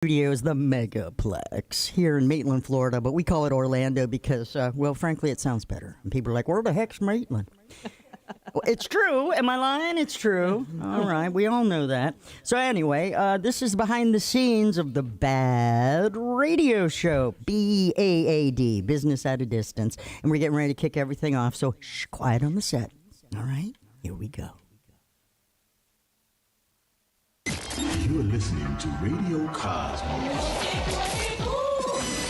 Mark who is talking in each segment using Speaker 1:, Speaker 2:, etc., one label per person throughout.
Speaker 1: Studio is the Megaplex here in Maitland, Florida, but we call it Orlando because, well, frankly, it sounds better. And people are like, where the heck's Maitland? Well, it's true. Am I lying? It's true. All right. We all know that. So anyway, this is behind the scenes of the BaaD radio show, BaaD, Business at a Distance. And we're getting ready to kick everything off, so shh, quiet on the set. All right? Here we go.
Speaker 2: You're listening to Radio Cosmos.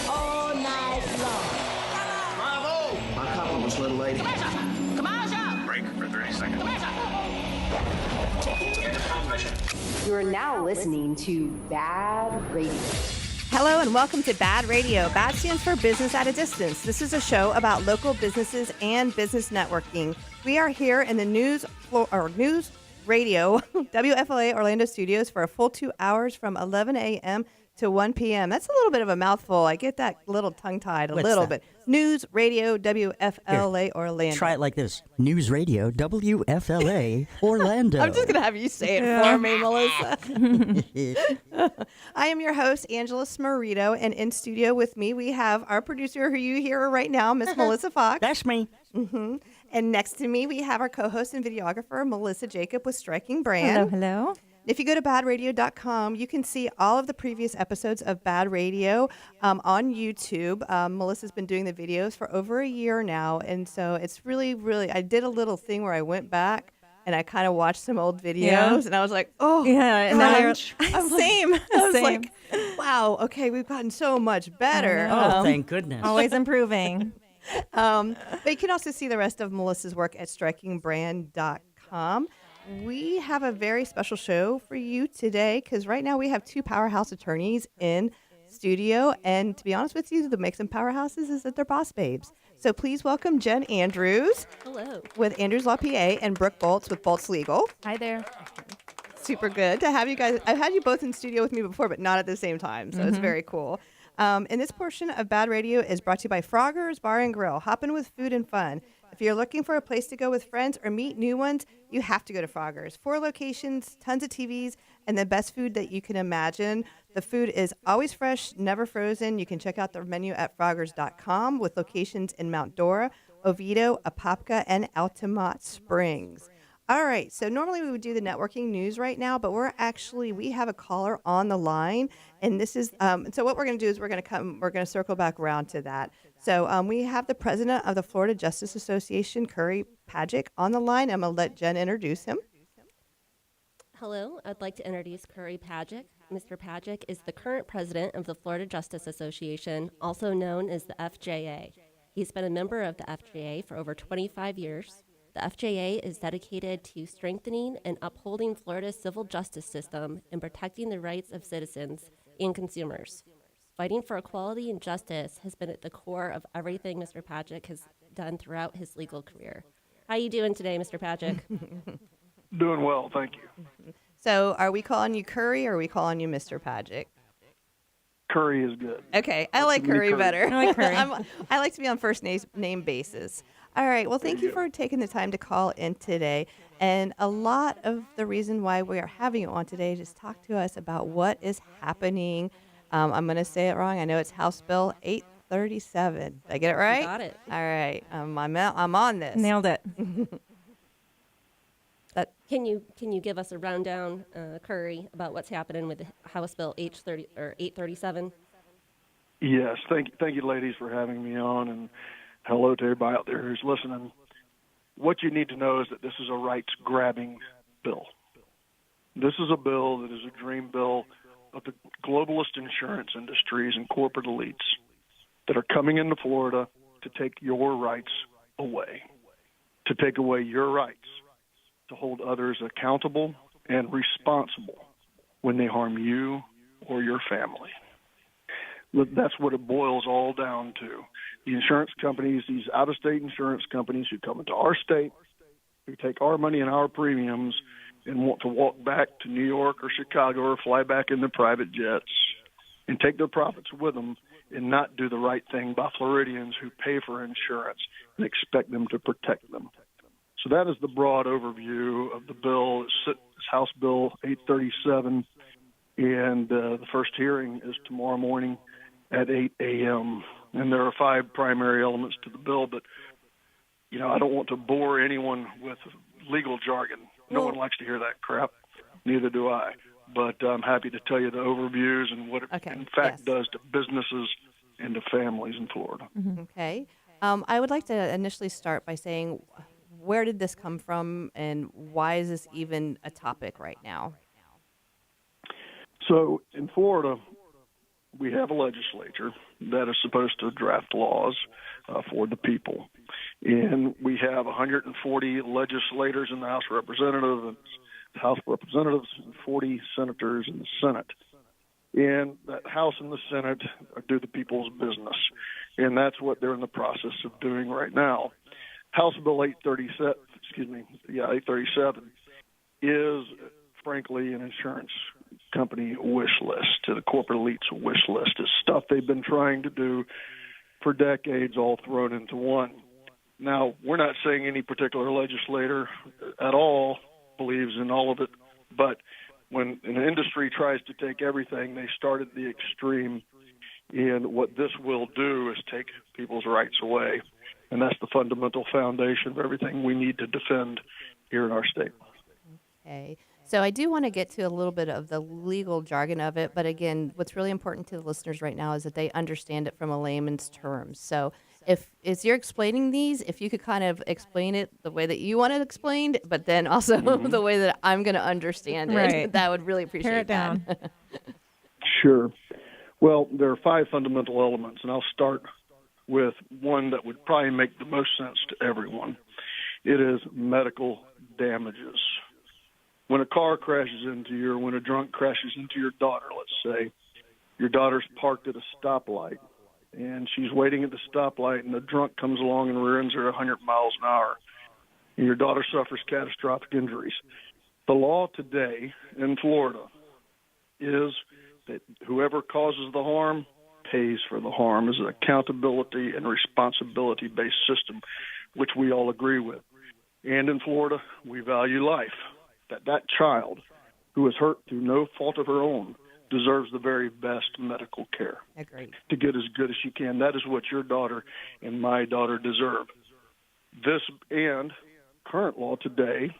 Speaker 3: All night long.
Speaker 4: Bravo!
Speaker 5: My compliments, little lady.
Speaker 4: Commercial! Break for 30 seconds.
Speaker 6: You are now listening to BaaD Radio.
Speaker 7: Hello and welcome to BaaD Radio. BaaD stands for Business at a Distance. This is a show about local businesses and business networking. We are here in the news radio WFLA Orlando studios for a full 2 hours from 11 a.m. to 1 p.m. That's a little bit of a mouthful. I get that little tongue-tied bit. News Radio WFLA
Speaker 1: Here,
Speaker 7: Orlando.
Speaker 1: Try it like this. News Radio WFLA Orlando.
Speaker 7: I'm just going to have you say it for me, Melissa. I am your host, Angela Smarito, and in studio with me, we have our producer who you hear right now, Miss Melissa Fox.
Speaker 1: That's me.
Speaker 7: Mm-hmm. And next to me, we have our co-host and videographer, Melissa Jacob with Striking Brand.
Speaker 8: Hello.
Speaker 7: If you go to baadradio.com, you can see all of the previous episodes of BaaD Radio on YouTube. Melissa's been doing the videos for over a year now, and so it's really, I did a little thing where I went back and I kind of watched some old videos, and I was like, oh,
Speaker 8: yeah,
Speaker 7: gosh.
Speaker 8: Same.
Speaker 7: I was like, wow, okay, we've gotten so much better.
Speaker 1: Oh, thank goodness.
Speaker 8: Always improving.
Speaker 7: But you can also see the rest of Melissa's work at strikingbrand.com. We have a very special show for you today because right now we have two powerhouse attorneys in studio. And to be honest with you, the makes them powerhouses is that they're boss babes. So please welcome Jen Andrews.
Speaker 8: Hello.
Speaker 7: With Andrews Law PA and Brooke Boltz with Boltz Legal.
Speaker 8: Hi there.
Speaker 7: Super good to have you guys. I've had you both in studio with me before, but not at the same time. So it's very cool. And this portion of BaaD Radio is brought to you by Frogger's Bar and Grill, hopping with food and fun. If you're looking for a place to go with friends or meet new ones, you have to go to Frogger's. 4 locations, tons of TVs, and the best food that you can imagine. The food is always fresh, never frozen. You can check out the menu at froggers.com with locations in Mount Dora, Oviedo, Apopka, and Altamont Springs. All right, so normally we would do the networking news right now, but we have a caller on the line, and this is so what we're going to do is we're going to circle back around to that. So we have the president of the Florida Justice Association, Curry Pagic, on the line. I'm going to let Jen introduce him.
Speaker 9: Hello, I'd like to introduce Curry Pagic. Mr. Pagic is the current president of the Florida Justice Association, also known as the FJA. He's been a member of the FJA for over 25 years. The FJA is dedicated to strengthening and upholding Florida's civil justice system and protecting the rights of citizens and consumers. Fighting for equality and justice has been at the core of everything Mr. Pagic has done throughout his legal career. How are you doing today, Mr. Pagic?
Speaker 10: Doing well, thank you.
Speaker 7: So are we calling you Curry or are we calling you Mr. Pagic?
Speaker 10: Curry is good.
Speaker 7: Okay, I like Curry better.
Speaker 8: I like Curry.
Speaker 7: I like to be on first name basis. All right, well, thank you for taking the time to call in today. And a lot of the reason why we are having you on today is talk to us about what is happening. I'm going to say it wrong. I know it's House Bill 837. Did I get it right?
Speaker 9: You got it.
Speaker 7: All right, I'm on this.
Speaker 8: Nailed it.
Speaker 9: Can you give us a rundown, Curry, about what's happening with House Bill 837?
Speaker 10: Yes, thank you, ladies, for having me on, and hello to everybody out there who's listening. What you need to know is that this is a rights-grabbing bill. This is a bill that is a dream bill of the globalist insurance industries and corporate elites that are coming into Florida to take your rights away, to take away your rights, to hold others accountable and responsible when they harm you or your family. That's what it boils all down to. The insurance companies, these out-of-state insurance companies who come into our state, who take our money and our premiums and want to walk back to New York or Chicago or fly back in their private jets and take their profits with them and not do the right thing by Floridians who pay for insurance and expect them to protect them. So that is the broad overview of the bill. It's House Bill 837. And the first hearing is tomorrow morning at 8 a.m. And there are 5 primary elements to the bill, but, I don't want to bore anyone with legal jargon. No one likes to hear that crap. Neither do I. But I'm happy to tell you the overviews and what it, in fact, does to businesses and to families in Florida.
Speaker 7: Okay. I would like to initially start by saying, where did this come from, and why is this even a topic right now?
Speaker 10: So in Florida, we have a legislature that is supposed to draft laws for the people. And we have 140 legislators in the House of Representatives and 40 senators in the Senate. And that House and the Senate do the people's business. And that's what they're in the process of doing right now. House Bill 837 is, frankly, an insurance company wish list, to the corporate elite's wish list. It's stuff they've been trying to do for decades, all thrown into one. Now, we're not saying any particular legislator at all believes in all of it, but when an industry tries to take everything, they start at the extreme, and what this will do is take people's rights away, and that's the fundamental foundation of everything we need to defend here in our state.
Speaker 7: Okay. So I do want to get to a little bit of the legal jargon of it, but again, what's really important to the listeners right now is that they understand it from a layman's terms. So as you're explaining these, if you could kind of explain it the way that you want it explained, but then also the way that I'm going to understand it, that would really appreciate
Speaker 3: Tear it down.
Speaker 7: that.
Speaker 10: Sure. Well, there are 5 fundamental elements, and I'll start with one that would probably make the most sense to everyone. It is medical damages. When a car crashes into you, or when a drunk crashes into your daughter, let's say, your daughter's parked at a stoplight, and she's waiting at the stoplight, and the drunk comes along and rear-ends her 100 miles an hour, and your daughter suffers catastrophic injuries. The law today in Florida is that whoever causes the harm pays for the harm. Is an accountability and responsibility-based system, which we all agree with. And in Florida, we value life. That child who is hurt through no fault of her own deserves the very best medical care.
Speaker 7: Agreed.
Speaker 10: To get as good as she can. That is what your daughter and my daughter deserve. This and current law today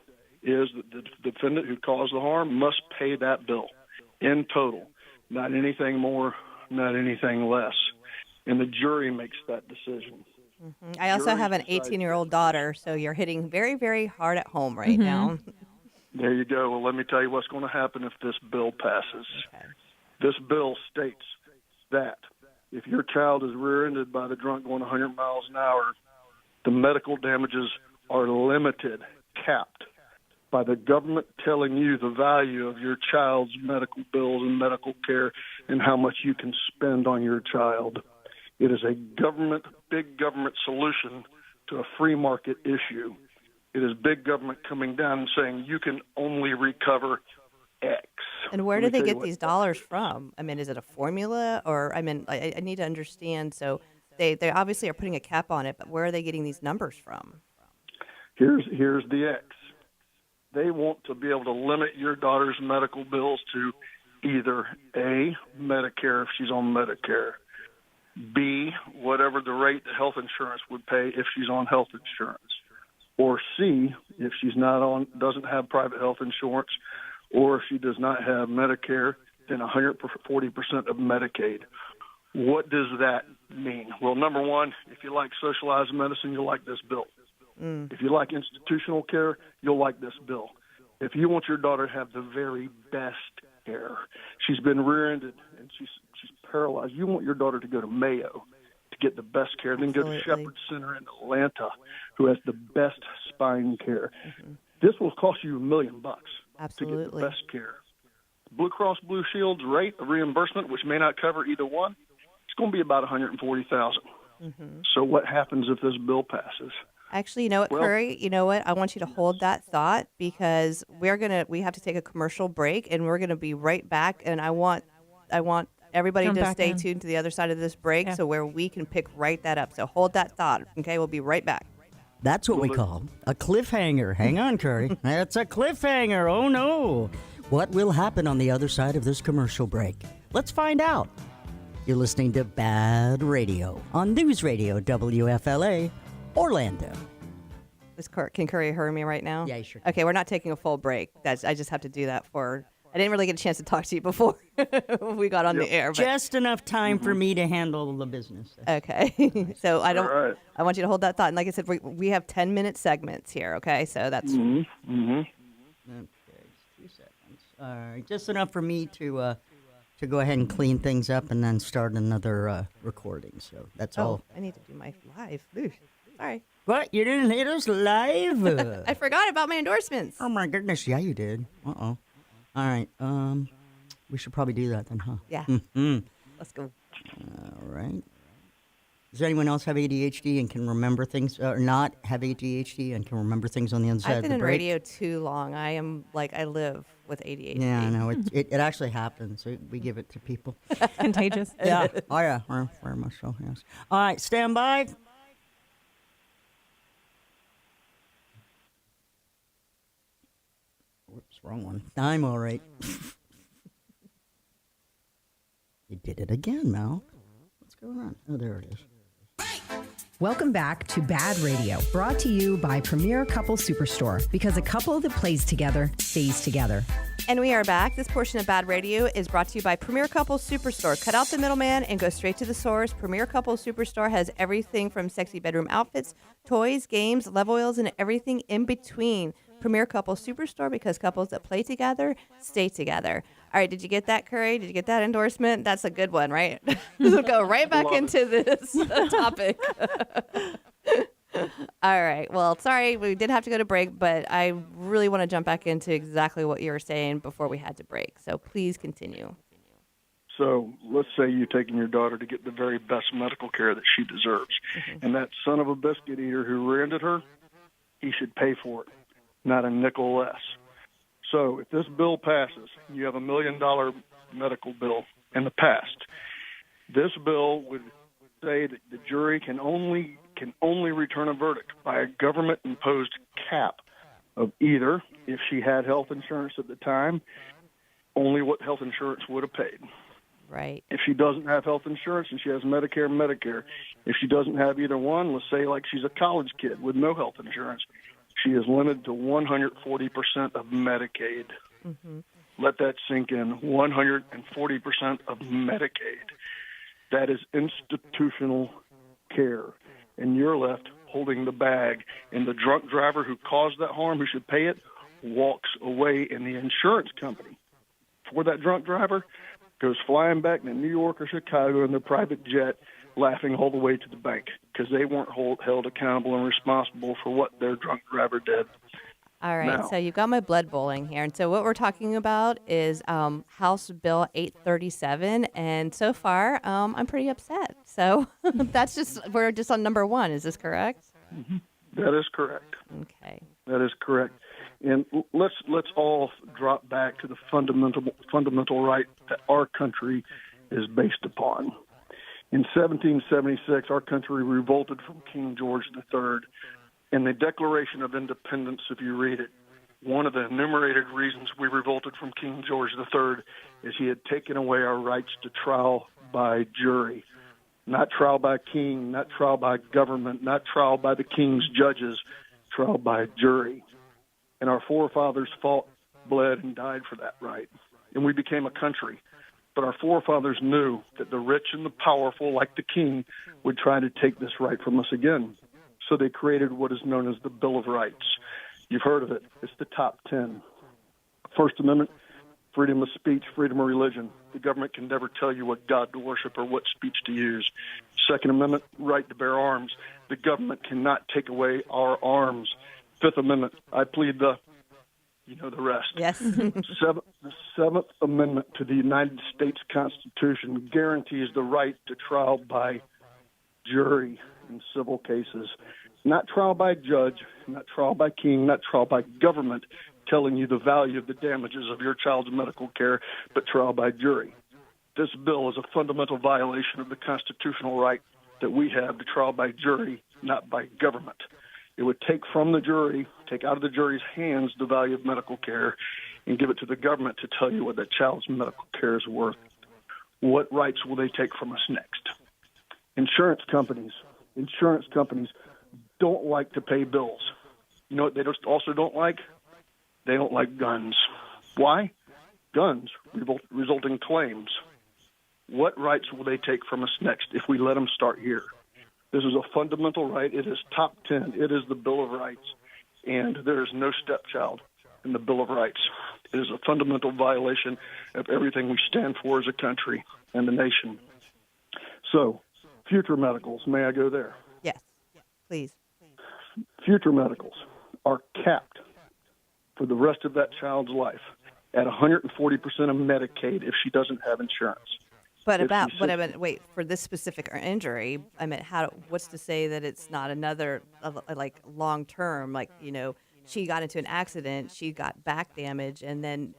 Speaker 10: is that the defendant who caused the harm must pay that bill in total, not anything more, not anything less. And the jury makes that decision.
Speaker 7: I also have an 18-year-old daughter, so you're hitting very, very hard at home right now.
Speaker 10: There you go. Well, let me tell you what's going to happen if this bill passes.
Speaker 7: Okay.
Speaker 10: This bill states that if your child is rear-ended by the drunk going 100 miles an hour, the medical damages are limited, capped, by the government telling you the value of your child's medical bills and medical care and how much you can spend on your child. It is a big government solution to a free market issue. It is big government coming down and saying you can only recover X.
Speaker 7: And where do they get these dollars from? I mean, is it a formula, or I need to understand. So they obviously are putting a cap on it, but where are they getting these numbers from?
Speaker 10: Here's the X. They want to be able to limit your daughter's medical bills to either A, Medicare if she's on Medicare, B, whatever the rate that health insurance would pay if she's on health insurance, or C, if she's doesn't have private health insurance, or if she does not have Medicare, then 140% of Medicaid. What does that mean? Well, number one, if you like socialized medicine, you'll like this bill. If you like institutional care, you'll like this bill. If you want your daughter to have the very best care, she's been rear-ended and she's paralyzed, you want your daughter to go to Mayo to get the best care, then go to Shepherd Center in Atlanta, who has the best spine care. This will cost you $1 million to get the best care. Blue Cross Blue Shield's rate of reimbursement, which may not cover either one, it's going to be about $140,000. So what happens if this bill passes?
Speaker 7: Actually, you know what, Curry? You know what? I want you to hold that thought, because we have to take a commercial break, and we're going to be right back. And I want everybody to stay tuned to the other side of this break, so where we can pick right that up. So hold that thought. Okay, we'll be right back.
Speaker 1: That's what we call a cliffhanger. Hang on, Curry. That's a cliffhanger. Oh, no. What will happen on the other side of this commercial break? Let's find out. You're listening to BaaD Radio on News Radio WFLA, Orlando.
Speaker 7: Can Curry hear me right now?
Speaker 1: Yeah, you sure.
Speaker 7: Okay, we're not taking a full break. I just have to do that I didn't really get a chance to talk to you before we got on the air. But.
Speaker 1: Just enough time for me to handle the business.
Speaker 7: Okay. So I
Speaker 10: right.
Speaker 7: want you to hold that thought. And like I said, we have 10-minute segments here, okay? So that's...
Speaker 1: Okay, 2 seconds. All right, just enough for me to go ahead and clean things up and then start another recording. So that's all.
Speaker 7: I need to do my live. Ooh, sorry.
Speaker 1: What? You didn't hit us live?
Speaker 7: I forgot about my endorsements.
Speaker 1: Oh, my goodness. Yeah, you did. Uh-oh. All right. We should probably do that then, huh?
Speaker 7: Yeah.
Speaker 1: Mm-hmm.
Speaker 7: Let's go.
Speaker 1: All right. Does anyone else have ADHD and can remember things, or not have ADHD and can remember things on the other side
Speaker 7: I've
Speaker 1: of
Speaker 7: been
Speaker 1: the
Speaker 7: in
Speaker 1: break?
Speaker 7: radio too long. I live with ADHD.
Speaker 1: Yeah, I know. It actually happens. We give it to people.
Speaker 3: Contagious.
Speaker 1: Yeah. Oh, yeah. Very much so, yes. All right. Stand by. Whoops, wrong one. I'm all right. You did it again, Mal. What's going on? Oh, there it is.
Speaker 5: Welcome back to BaaD Radio, brought to you by Premier Couple Superstore, because a couple that plays together stays together.
Speaker 7: And we are back. This portion of BaaD Radio is brought to you by Premier Couple Superstore. Cut out the middleman and go straight to the source. Premier Couple Superstore has everything from sexy bedroom outfits, toys, games, love oils, and everything in between. Premier Couple Superstore, because couples that play together stay together. All right, did you get that, Curry? Did you get that endorsement? That's a good one, right? We'll go right back into this topic. All right. Well, sorry, we did have to go to break, but I really want to jump back into exactly what you were saying before we had to break. So please continue.
Speaker 10: So let's say you're taking your daughter to get the very best medical care that she deserves. And that son of a biscuit eater who rear-ended her, he should pay for it, not a nickel less. So if this bill passes, you have $1 million medical bill in the past. This bill would say that the jury can only return a verdict by a government-imposed cap of either, if she had health insurance at the time, only what health insurance would have paid.
Speaker 7: Right.
Speaker 10: If she doesn't have health insurance and she has Medicare, if she doesn't have either one, let's say like she's a college kid with no health insurance, she is limited to 140% of Medicaid.
Speaker 7: Mm-hmm.
Speaker 10: Let that sink in. 140% of Medicaid. That is institutional care. And you're left holding the bag. And the drunk driver who caused that harm, who should pay it, walks away. And the insurance company for that drunk driver goes flying back to New York or Chicago in their private jet, laughing all the way to the bank because they weren't held accountable and responsible for what their drunk driver did.
Speaker 7: All right,
Speaker 10: Now,
Speaker 7: so you've got my blood boiling here. And so what we're talking about is House Bill 837. And so far, I'm pretty upset. So we're just on number one. Is this correct?
Speaker 10: That is correct.
Speaker 7: Okay.
Speaker 10: That is correct. And let's all drop back to the fundamental right that our country is based upon. In 1776, our country revolted from King George III. In the Declaration of Independence, if you read it, one of the enumerated reasons we revolted from King George III is he had taken away our rights to trial by jury. Not trial by king, not trial by government, not trial by the king's judges, trial by jury. And our forefathers fought, bled, and died for that right. And we became a country. But our forefathers knew that the rich and the powerful, like the king, would try to take this right from us again. So they created what is known as the Bill of Rights. You've heard of it. It's the top 10. First Amendment, freedom of speech, freedom of religion. The government can never tell you what God to worship or what speech to use. Second Amendment, right to bear arms. The government cannot take away our arms. Fifth Amendment, I plead the... You know the rest.
Speaker 7: Yes.
Speaker 10: The Seventh Amendment to the United States Constitution guarantees the right to trial by jury in civil cases. Not trial by judge, not trial by king, not trial by government telling you the value of the damages of your child's medical care, but trial by jury. This bill is a fundamental violation of the constitutional right that we have to trial by jury, not by government. It would take from the jury, take out of the jury's hands the value of medical care, and give it to the government to tell you what that child's medical care is worth, what rights will they take from us next? Insurance companies don't like to pay bills. You know what they just also don't like? They don't like guns. Why? Guns result in claims. What rights will they take from us next if we let them start here? This is a fundamental right. It is top 10. It is the Bill of Rights, and there is no stepchild in the Bill of Rights. It is a fundamental violation of everything we stand for as a country and the nation. So, future medicals, may I go there?
Speaker 7: Yes, please.
Speaker 10: Future medicals are capped for the rest of that child's life at 140% of Medicaid if she doesn't have insurance.
Speaker 7: But wait, for this specific injury, I mean, what's to say that it's not another, like, long term, like, you know, she got into an accident, she got back damage, and then,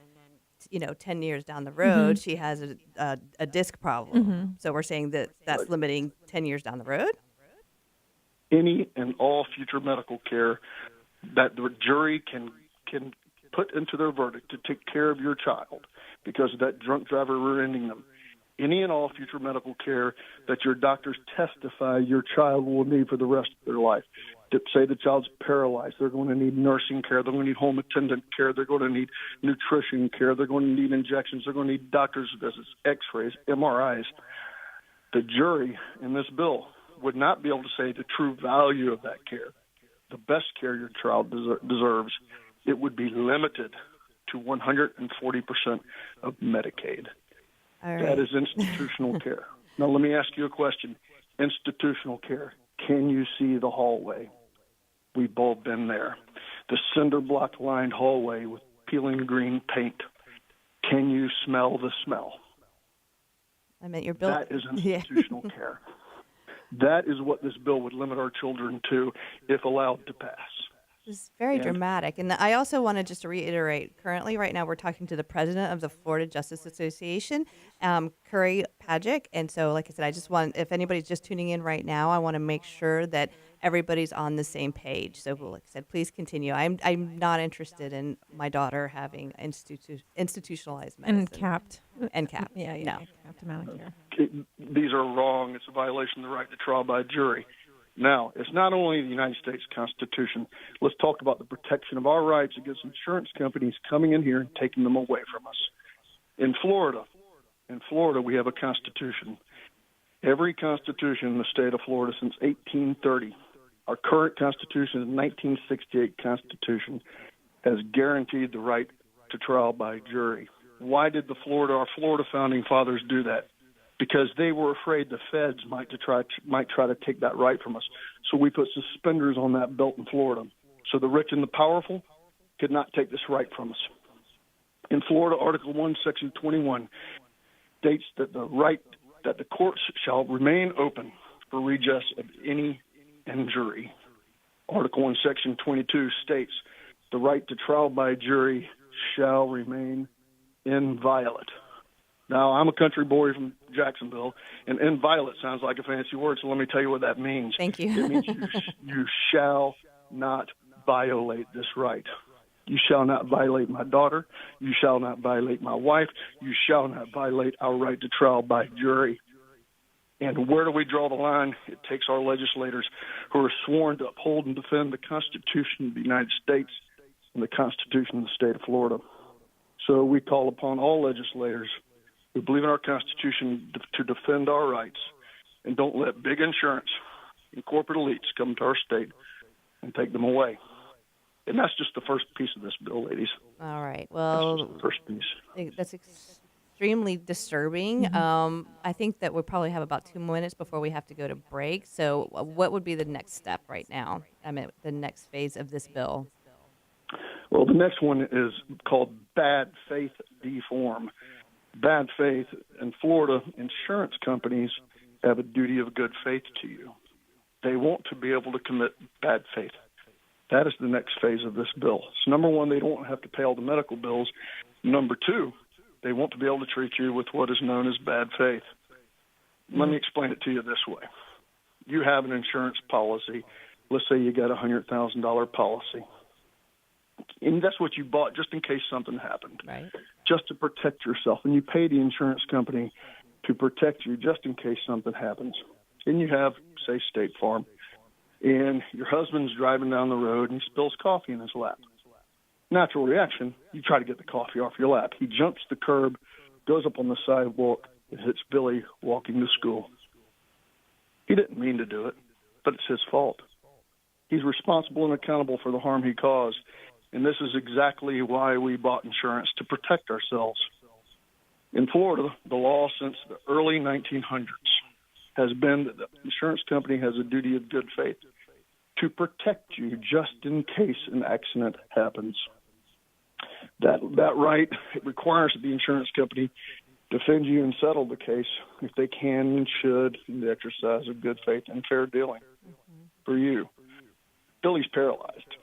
Speaker 7: you know, 10 years down the road, she has a disc problem. So we're saying that that's limiting 10 years down the road?
Speaker 10: Any and all future medical care that the jury can put into their verdict to take care of your child because of that drunk driver rear-ending them. Any and all future medical care that your doctors testify your child will need for the rest of their life. To say the child's paralyzed, they're going to need nursing care, they're going to need home attendant care, they're going to need nutrition care, they're going to need injections, they're going to need doctor's visits, x-rays, MRIs. The jury in this bill would not be able to say the true value of that care, the best care your child deserves. It would be limited to 140% of Medicaid.
Speaker 7: All right.
Speaker 10: That is institutional care. Now, let me ask you a question. Institutional care. Can you see the hallway? We've all been there. The cinder block lined hallway with peeling green paint. Can you smell the smell?
Speaker 7: I meant your bill.
Speaker 10: That is institutional care. That is what this bill would limit our children to if allowed to pass.
Speaker 7: This is very dramatic. And I also want to just reiterate, currently, right now, we're talking to the president of the Florida Justice Association, Curry Padgett. And so, like I said, I just want, if anybody's just tuning in right now, I want to make sure that everybody's on the same page. So, like I said, please continue. I'm not interested in my daughter having institutionalized medicine.
Speaker 3: And capped.
Speaker 7: And capped.
Speaker 3: Yeah,
Speaker 7: no.
Speaker 3: Capped amount of care.
Speaker 10: These are wrong. It's a violation of the right to trial by jury. Now, it's not only the United States Constitution. Let's talk about the protection of our rights against insurance companies coming in here and taking them away from us. In Florida, we have a constitution. Every constitution in the state of Florida since 1830, our current constitution, the 1968 Constitution, has guaranteed the right to trial by jury. Why did our Florida founding fathers do that? Because they were afraid the feds might try to take that right from us. So we put suspenders on that belt in Florida. So the rich and the powerful could not take this right from us. In Florida, Article 1, Section 21 states that the courts shall remain open for redress of any injury. Article 1, Section 22 states the right to trial by jury shall remain inviolate. Now, I'm a country boy from Jacksonville, and inviolate sounds like a fancy word, so let me tell you what that means.
Speaker 7: Thank you.
Speaker 10: It means you shall not violate this right. You shall not violate my daughter. You shall not violate my wife. You shall not violate our right to trial by jury. And where do we draw the line? It takes our legislators who are sworn to uphold and defend the Constitution of the United States and the Constitution of the state of Florida. So we call upon all legislators who believe in our Constitution to defend our rights and don't let big insurance and corporate elites come to our state and take them away. And that's just the first piece of this bill, ladies.
Speaker 7: All right. Well,
Speaker 10: that's just the first piece.
Speaker 7: That's extremely disturbing. I think that we'll probably have about 2 minutes before we have to go to break. So what would be the next step right now? I mean, the next phase of this bill?
Speaker 10: Well, the next one is called BaaD Faith Deform. BaaD faith in Florida, insurance companies have a duty of good faith to you. They want to be able to commit bad faith. That is the next phase of this bill. So number one, they don't have to pay all the medical bills. Number two, they want to be able to treat you with what is known as bad faith. Let me explain it to you this way. You have an insurance policy. Let's say you got a $100,000 policy. And that's what you bought just in case something happened,
Speaker 7: Right.
Speaker 10: just to protect yourself. And you pay the insurance company to protect you just in case something happens. And you have, say, State Farm, and your husband's driving down the road and he spills coffee in his lap. Natural reaction, you try to get the coffee off your lap. He jumps the curb, goes up on the sidewalk, and hits Billy walking to school. He didn't mean to do it, but it's his fault. He's responsible and accountable for the harm he caused, and this is exactly why we bought insurance, to protect ourselves. In Florida, the law since the early 1900s has been that the insurance company has a duty of good faith to protect you just in case an accident happens. That right, it requires the insurance company defend you and settle the case if they can and should in the exercise of good faith and fair dealing for you. Billy's paralyzed.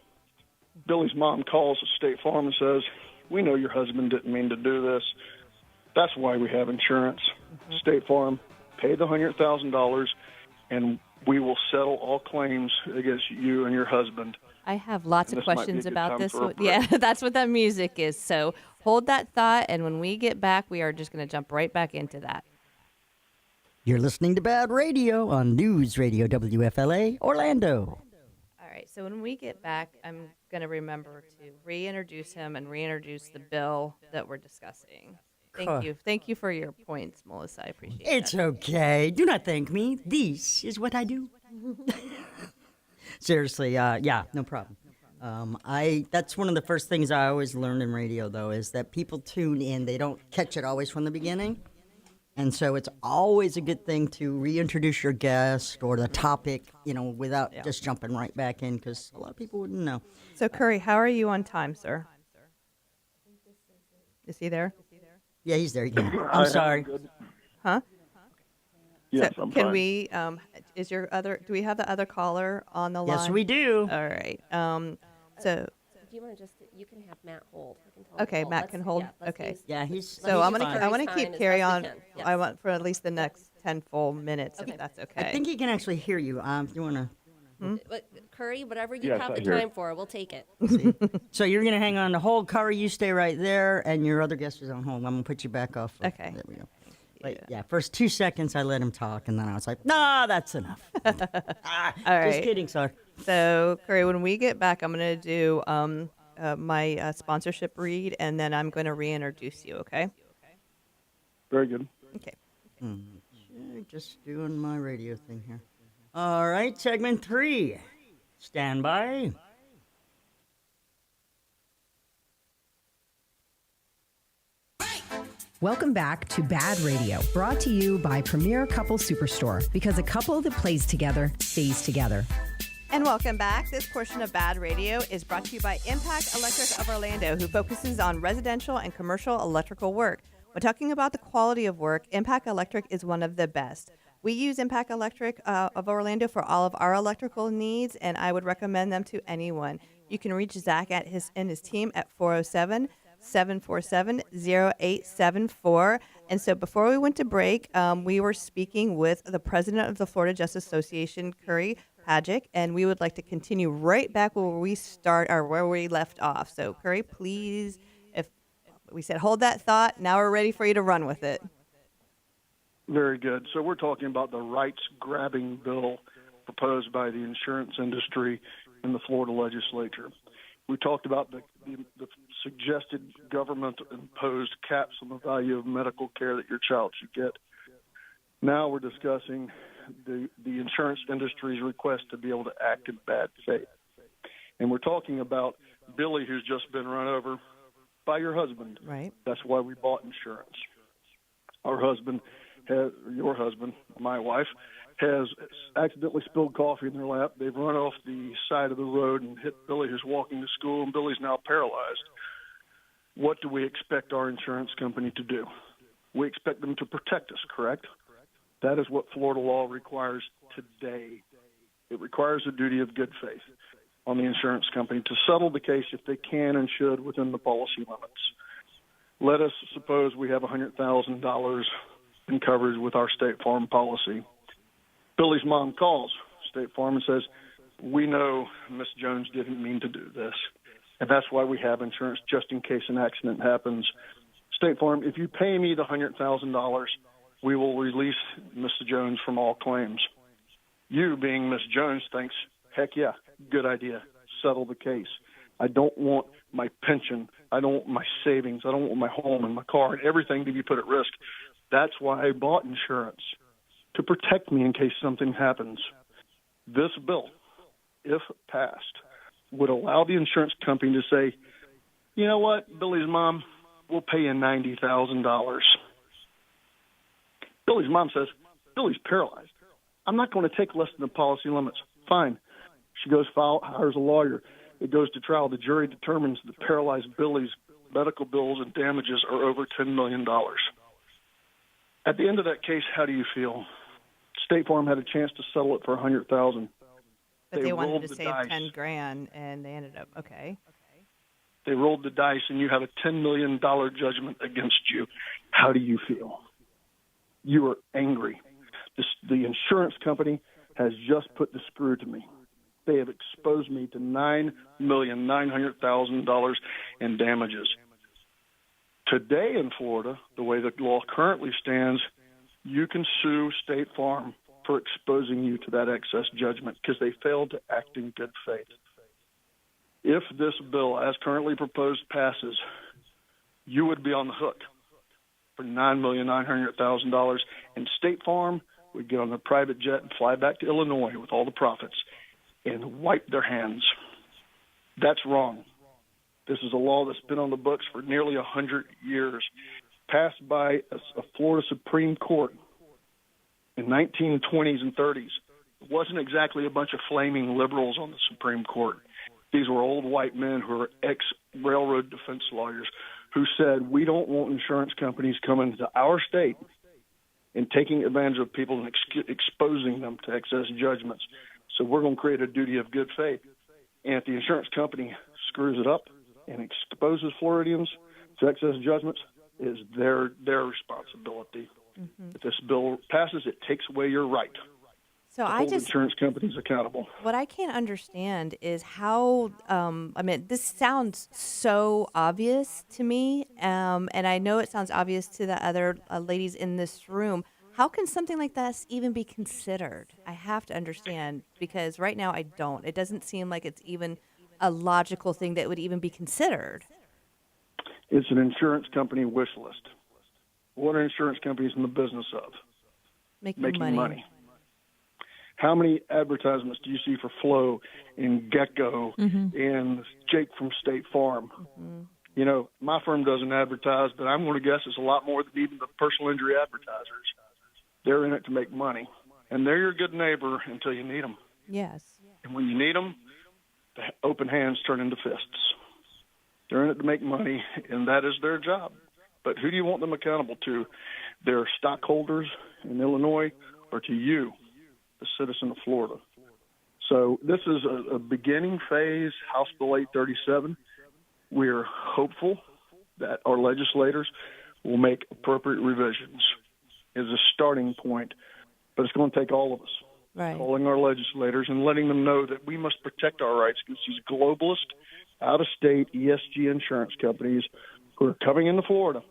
Speaker 10: Billy's mom calls State Farm and says, "We know your husband didn't mean to do this. That's why we have insurance. State Farm, pay the $100,000, and we will settle all claims against you and your husband."
Speaker 7: I have lots of
Speaker 10: This might be a
Speaker 7: questions
Speaker 10: good
Speaker 7: about
Speaker 10: time
Speaker 7: this.
Speaker 10: for a break.
Speaker 7: Yeah, that's what that music is. So hold that thought, and when we get back, we are just going to jump right back into that.
Speaker 1: You're listening to BaaD Radio on News Radio WFLA Orlando.
Speaker 7: All right, so when we get back, I'm going to remember to reintroduce him and reintroduce the bill that we're discussing. Thank you. Thank you for your points, Melissa. I appreciate it.
Speaker 1: It's okay. Do not thank me. This is what I do. Seriously, yeah, no problem. That's one of the first things I always learned in radio, though, is that people tune in. They don't catch it always from the beginning. And so it's always a good thing to reintroduce your guest or the topic, without just jumping right back in, because a lot of people wouldn't know.
Speaker 7: So, Curry, how are you on time, sir? Is he there?
Speaker 1: Yeah, he's there. I'm sorry.
Speaker 7: Huh?
Speaker 10: Yes,
Speaker 7: So
Speaker 10: I'm
Speaker 7: can
Speaker 10: fine.
Speaker 7: we? Do we have the other caller on the line?
Speaker 1: Yes, we do.
Speaker 7: All right. So
Speaker 9: If you want to you can have Matt hold. We can tell him to
Speaker 7: okay,
Speaker 9: hold.
Speaker 7: Matt
Speaker 9: Let's-
Speaker 7: can hold.
Speaker 9: yeah, let's
Speaker 7: Okay.
Speaker 9: use-
Speaker 1: Yeah, he's
Speaker 7: So I'm
Speaker 1: he's
Speaker 7: gonna
Speaker 1: fine.
Speaker 7: I want to
Speaker 9: Fine,
Speaker 7: keep
Speaker 9: as
Speaker 7: carry
Speaker 9: best
Speaker 7: on.
Speaker 9: we can, yes.
Speaker 7: I want for at least the next 10 full minutes,
Speaker 9: Okay.
Speaker 7: if that's okay.
Speaker 1: I think he can actually hear you. If you want to.
Speaker 9: But Curry, whatever you
Speaker 10: Yes,
Speaker 9: have
Speaker 10: I
Speaker 9: the
Speaker 10: hear it.
Speaker 9: time for, we'll take it.
Speaker 1: So you're going to hang on to hold. Curry, you stay right there, and your other guest is on hold. I'm going to put you back off.
Speaker 7: Okay.
Speaker 1: There we go. But yeah, first 2 seconds I let him talk, and then I was like, nah, that's enough.
Speaker 7: All
Speaker 1: Just
Speaker 7: right.
Speaker 1: kidding, sir.
Speaker 7: So Curry, when we get back, I'm gonna do my sponsorship read, and then I'm going to reintroduce you. Okay.
Speaker 10: Very good.
Speaker 7: Okay.
Speaker 1: Okay, just doing my radio thing here. All right, segment 3. Stand by.
Speaker 5: Welcome back to BaaD Radio, brought to you by Premier Couple Superstore, because a couple that plays together stays together.
Speaker 7: And welcome back. This portion of BaaD Radio is brought to you by Impact Electric of Orlando, who focuses on residential and commercial electrical work. When talking about the quality of work, Impact Electric is one of the best. We use Impact Electric of Orlando for all of our electrical needs, and I would recommend them to anyone. You can reach Zach and his team at 407-747-0874. And so before we went to break, we were speaking with the president of the Florida Justice Association, Curry Pagic, and we would like to continue right back where we left off. So Curry, please, if we said hold that thought, now we're ready for you to run with it.
Speaker 10: Very good. So we're talking about the rights-grabbing bill proposed by the insurance industry in the Florida legislature. We talked about the suggested government-imposed caps on the value of medical care that your child should get. Now we're discussing the insurance industry's request to be able to act in bad faith. And we're talking about Billy, who's just been run over by your husband.
Speaker 7: Right.
Speaker 10: That's why we bought insurance. Your husband, my wife, has accidentally spilled coffee in their lap. They've run off the side of the road and hit Billy, who's walking to school, and Billy's now paralyzed. What do we expect our insurance company to do? We expect them to protect us, correct? That is what Florida law requires today. It requires a duty of good faith on the insurance company to settle the case if they can and should within the policy limits. Let us suppose we have $100,000 in coverage with our State Farm policy. Billy's mom calls State Farm and says, "We know Miss Jones didn't mean to do this. And that's why we have insurance, just in case an accident happens. State Farm, if you pay me the $100,000, we will release Mrs. Jones from all claims. You, being Miss Jones, thinks, heck yeah, good idea. Settle the case. I don't want my pension. I don't want my savings. I don't want my home and my car and everything to be put at risk. That's why I bought insurance, to protect me in case something happens. This bill, if passed, would allow the insurance company to say, you know what, Billy's mom, we'll pay you $90,000. Billy's mom says, Billy's paralyzed. I'm not going to take less than the policy limits. Fine. She goes hires a lawyer. It goes to trial. The jury determines that paralyzed Billy's medical bills and damages are over $10 million. At the end of that case, how do you feel? State Farm had a chance to settle it for $100,000.
Speaker 7: But they wanted
Speaker 10: rolled
Speaker 7: to
Speaker 10: the
Speaker 7: save
Speaker 10: dice.
Speaker 7: $10,000, and they ended up okay.
Speaker 10: They rolled the dice, and you have a $10 million judgment against you. How do you feel? You are angry. The insurance company has just put the screw to me. They have exposed me to $9,900,000 in damages. Today in Florida, the way the law currently stands, you can sue State Farm for exposing you to that excess judgment because they failed to act in good faith. If this bill, as currently proposed, passes, you would be on the hook for $9,900,000, and State Farm would get on a private jet and fly back to Illinois with all the profits and wipe their hands. That's wrong. This is a law that's been on the books for nearly 100 years, passed by a Florida Supreme Court in 1920s and 30s. It wasn't exactly a bunch of flaming liberals on the Supreme Court. These were old white men who were ex-railroad defense lawyers who said, we don't want insurance companies coming to our state and taking advantage of people and exposing them to excess judgments. So we're going to create a duty of good faith. And if the insurance company screws it up and exposes Floridians to excess judgments, it is their responsibility. Mm-hmm. If this bill passes, it takes away your right
Speaker 7: So
Speaker 10: to hold insurance companies accountable.
Speaker 7: What I can't understand is how, this sounds so obvious to me, and I know it sounds obvious to the other ladies in this room. How can something like this even be considered? I have to understand, because right now I don't. It doesn't seem like it's even a logical thing that would even be considered.
Speaker 10: It's an insurance company wish list. What are insurance companies in the business of? Making money. How many advertisements do you see for Flo and Gecko and Jake from State Farm? Mm-hmm. You know, my firm doesn't advertise, but I'm going to guess it's a lot more than even the personal injury advertisers. They're in it to make money, and they're your good neighbor until you need them.
Speaker 7: Yes.
Speaker 10: And when you need them, the open hands turn into fists. They're in it to make money, and that is their job. But who do you want them accountable to? Their stockholders in Illinois or to you, the citizen of Florida? So this is a beginning phase, House Bill 837. We're hopeful that our legislators will make appropriate revisions as a starting point, but it's going to take all of us.
Speaker 7: Right.
Speaker 10: Calling our legislators and letting them know that we must protect our rights against these globalist, out-of-state ESG insurance companies who are coming into Florida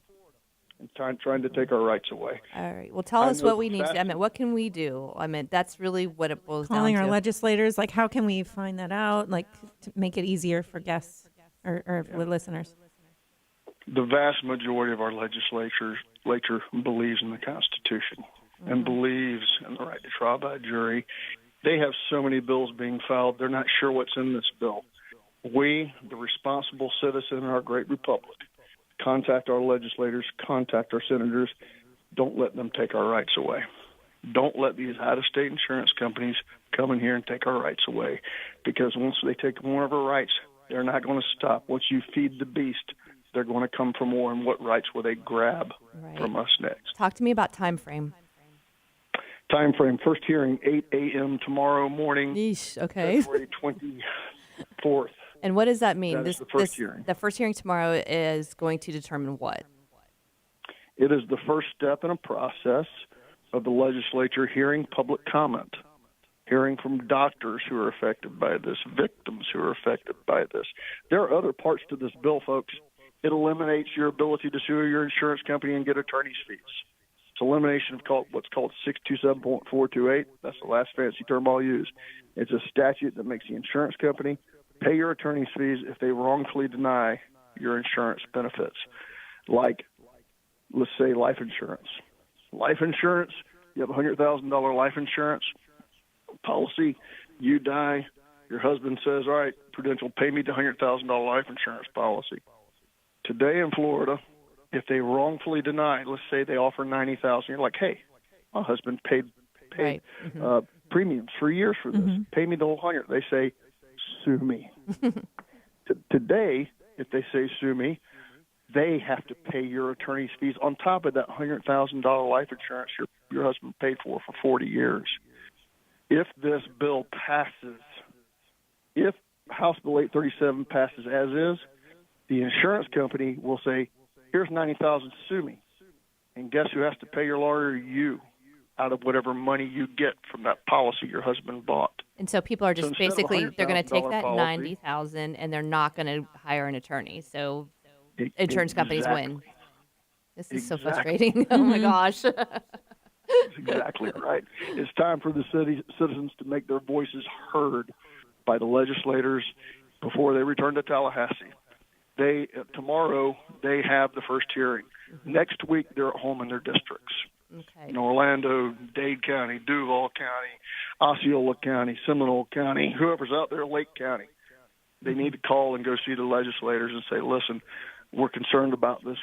Speaker 10: and trying to take our rights away.
Speaker 7: All right. Well, tell us what we need to. What can we do? That's really what it boils down to.
Speaker 3: Calling our legislators, how can we find that out? To make it easier for guests or listeners.
Speaker 10: The vast majority of our legislature believes in the Constitution and believes in the right to trial by jury. They have so many bills being filed, they're not sure what's in this bill. We, the responsible citizen in our great republic, contact our legislators, contact our senators. Don't let them take our rights away. Don't let these out-of-state insurance companies come in here and take our rights away, because once they take one of our rights, they're not going to stop. Once you feed the beast, they're going to come for more, and what rights will they grab from us next?
Speaker 7: Talk to me about time frame.
Speaker 10: Time frame, first hearing, 8 a.m. tomorrow morning.
Speaker 7: Yeesh, okay.
Speaker 10: February 24th.
Speaker 7: And what does that mean?
Speaker 10: That is the first hearing.
Speaker 7: The first hearing tomorrow is going to determine what?
Speaker 10: It is the first step in a process of the legislature hearing public comment hearing from doctors who are affected by this, victims who are affected by this. There are other parts to this bill, folks. It eliminates your ability to sue your insurance company and get attorney's fees. It's elimination of what's called 627.428. That's the last fancy term I'll use. It's a statute that makes the insurance company pay your attorney's fees if they wrongfully deny your insurance benefits. Like, let's say life insurance. Life insurance, you have a $100,000 life insurance policy, you die, your husband says, all right, Prudential, pay me the $100,000 life insurance policy. Today in Florida, if they wrongfully deny, let's say they offer $90,000, you're like, hey, my husband paid
Speaker 8: Right.
Speaker 10: premiums for years for this. Pay me the whole $100,000. They say, sue me. Today, if they say sue me, they have to pay your attorney's fees on top of that $100,000 life insurance your husband paid for 40 years. If this bill passes, if House Bill 837 passes as is, the insurance company will say, here's $90,000, sue me. And guess who has to pay your lawyer? You, out of whatever money you get from that policy your husband bought.
Speaker 8: And so people are just
Speaker 10: instead of
Speaker 8: basically, they're going to take
Speaker 10: $100,000
Speaker 8: that
Speaker 10: policy-
Speaker 8: 90,000 and they're not going to hire an attorney. So insurance companies win. This is so frustrating. Oh my gosh.
Speaker 10: That's exactly right. It's time for the citizens to make their voices heard by the legislators before they return to Tallahassee. Tomorrow they have the first hearing. Next week they're at home in their districts.
Speaker 8: Okay.
Speaker 10: In Orlando, Dade County, Duval County, Osceola County, Seminole County, whoever's out there, Lake County. They need to call and go see the legislators and say, listen, we're concerned about this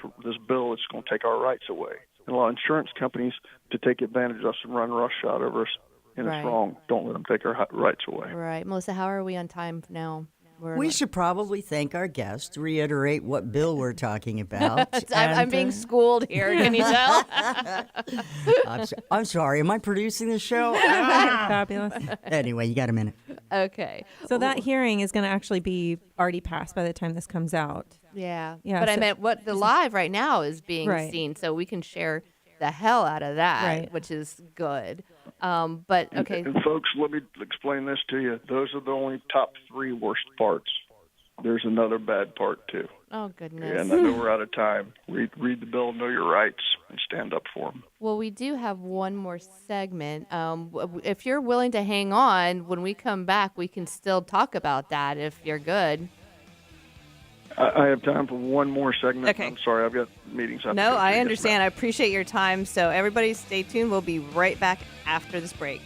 Speaker 10: bill. It's going to take our rights away. And allow insurance companies to take advantage of us and run roughshod over us. And
Speaker 8: Right.
Speaker 10: it's wrong. Don't let them take our rights away.
Speaker 8: Right. Melissa, how are we on time now?
Speaker 1: We should probably thank our guest, reiterate what bill we're talking about.
Speaker 8: I'm
Speaker 1: and,
Speaker 8: being schooled here. Can you tell?
Speaker 1: I'm sorry. Am I producing the show?
Speaker 3: Fabulous.
Speaker 1: Anyway, you got a minute.
Speaker 8: Okay.
Speaker 3: So that hearing is going to actually be already passed by the time this comes out.
Speaker 8: Yeah.
Speaker 3: Yeah,
Speaker 8: But I
Speaker 3: so-
Speaker 8: meant what the live right now is being
Speaker 3: Right.
Speaker 8: seen, so we can share the hell out of that,
Speaker 3: Right.
Speaker 8: which is good. But okay.
Speaker 10: And folks, let me explain this to you. Those are the only top 3 worst parts. There's another bad part, too.
Speaker 8: Oh goodness.
Speaker 10: And I know we're out of time. Read the bill, know your rights, and stand up for them.
Speaker 8: Well, we do have one more segment. If you're willing to hang on, when we come back, we can still talk about that if you're good.
Speaker 10: I have time for one more segment.
Speaker 7: Okay.
Speaker 10: I'm sorry, I've got meetings. I have to
Speaker 7: No,
Speaker 10: go to.
Speaker 7: I
Speaker 10: Yes,
Speaker 7: understand. I
Speaker 10: ma'am.
Speaker 7: appreciate your time. So everybody stay tuned. We'll be right back after this break.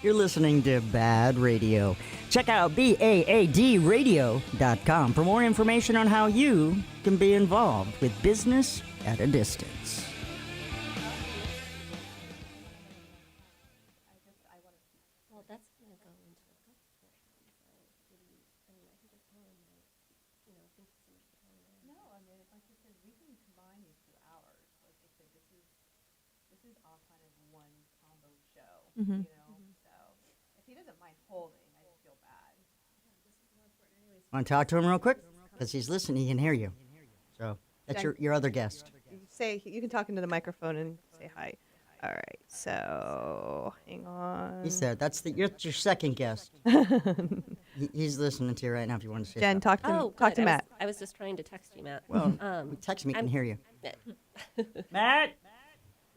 Speaker 1: You're listening to BaaD Radio. Check out BaaDradio.com for more information on how you can be involved with business at a distance.
Speaker 9: Well, that's going to go into a good portion. So, I can just tell him, thank you so much for coming in.
Speaker 7: No, I mean, like you said, we can combine these 2 hours. Like I said, this is all kind of one combo show, you know. So if he doesn't mind holding, I just feel bad.
Speaker 1: Want to talk to him real quick? Because he's listening, he can hear you. So that's your other guest.
Speaker 7: You can talk into the microphone and say hi. All right. So hang on.
Speaker 1: He said that's your second guest. He's listening to you right now. If you want to say
Speaker 7: Jen,
Speaker 1: something.
Speaker 7: talk to
Speaker 9: good.
Speaker 7: Matt.
Speaker 9: I was just trying to text you, Matt.
Speaker 1: Well, text me, can hear you. Matt.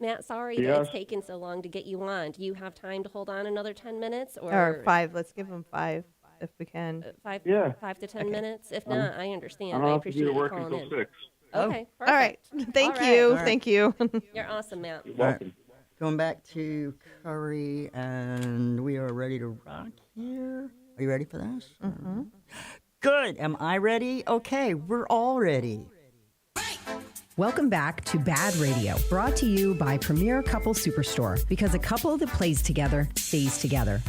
Speaker 9: Matt, sorry that it's taken so long to get you on. Do you have time to hold on another 10 minutes?
Speaker 7: Or 5. Let's give him 5 if we can.
Speaker 9: 5
Speaker 10: Yeah.
Speaker 9: 5 to 10 minutes? If not, I understand.
Speaker 10: I'm
Speaker 9: I
Speaker 10: off to
Speaker 9: appreciate
Speaker 10: be
Speaker 9: you
Speaker 10: work
Speaker 9: calling
Speaker 10: until
Speaker 9: in.
Speaker 10: 6.
Speaker 9: Okay, perfect.
Speaker 7: All right. Thank
Speaker 9: All
Speaker 7: you.
Speaker 1: right.
Speaker 7: Thank you.
Speaker 9: You're awesome, Matt.
Speaker 10: You're
Speaker 1: All right.
Speaker 10: welcome.
Speaker 1: Going back to Curry, and we are ready to rock here. Are you ready for this? Mm-hmm. Good. Am I ready? Okay, we're all ready.
Speaker 5: Welcome back to BaaD Radio, brought to you by Premier Couple Superstore, because a couple that plays together stays together.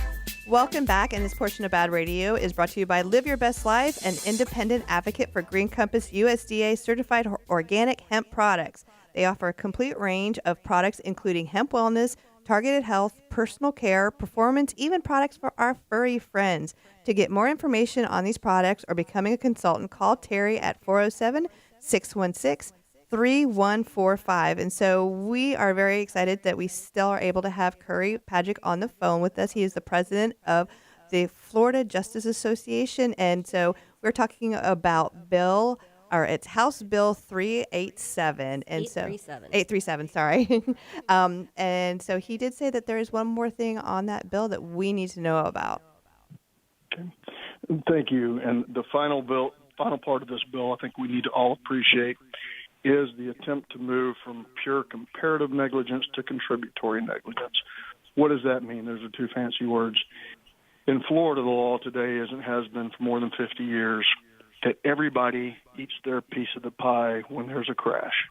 Speaker 7: Welcome back, and this portion of BaaD Radio is brought to you by Live Your Best Life, an independent advocate for Green Compass USDA certified organic hemp products. They offer a complete range of products, including hemp wellness, targeted health, personal care, performance, even products for our furry friends. To get more information on these products or becoming a consultant, call Terry at 407-616-5655. 3145. And so we are very excited that we still are able to have Curry Pagic on the phone with us. He is the president of the Florida Justice Association. And so we're talking about it's House Bill 387. And
Speaker 9: 837.
Speaker 7: 837, sorry. And so he did say that there is one more thing on that bill that we need to know about.
Speaker 10: Okay. Thank you. And the final part of this bill, I think we need to all appreciate, is the attempt to move from pure comparative negligence to contributory negligence. What does that mean? Those are two fancy words. In Florida, the law today is and has been for more than 50 years that everybody eats their piece of the pie when there's a crash.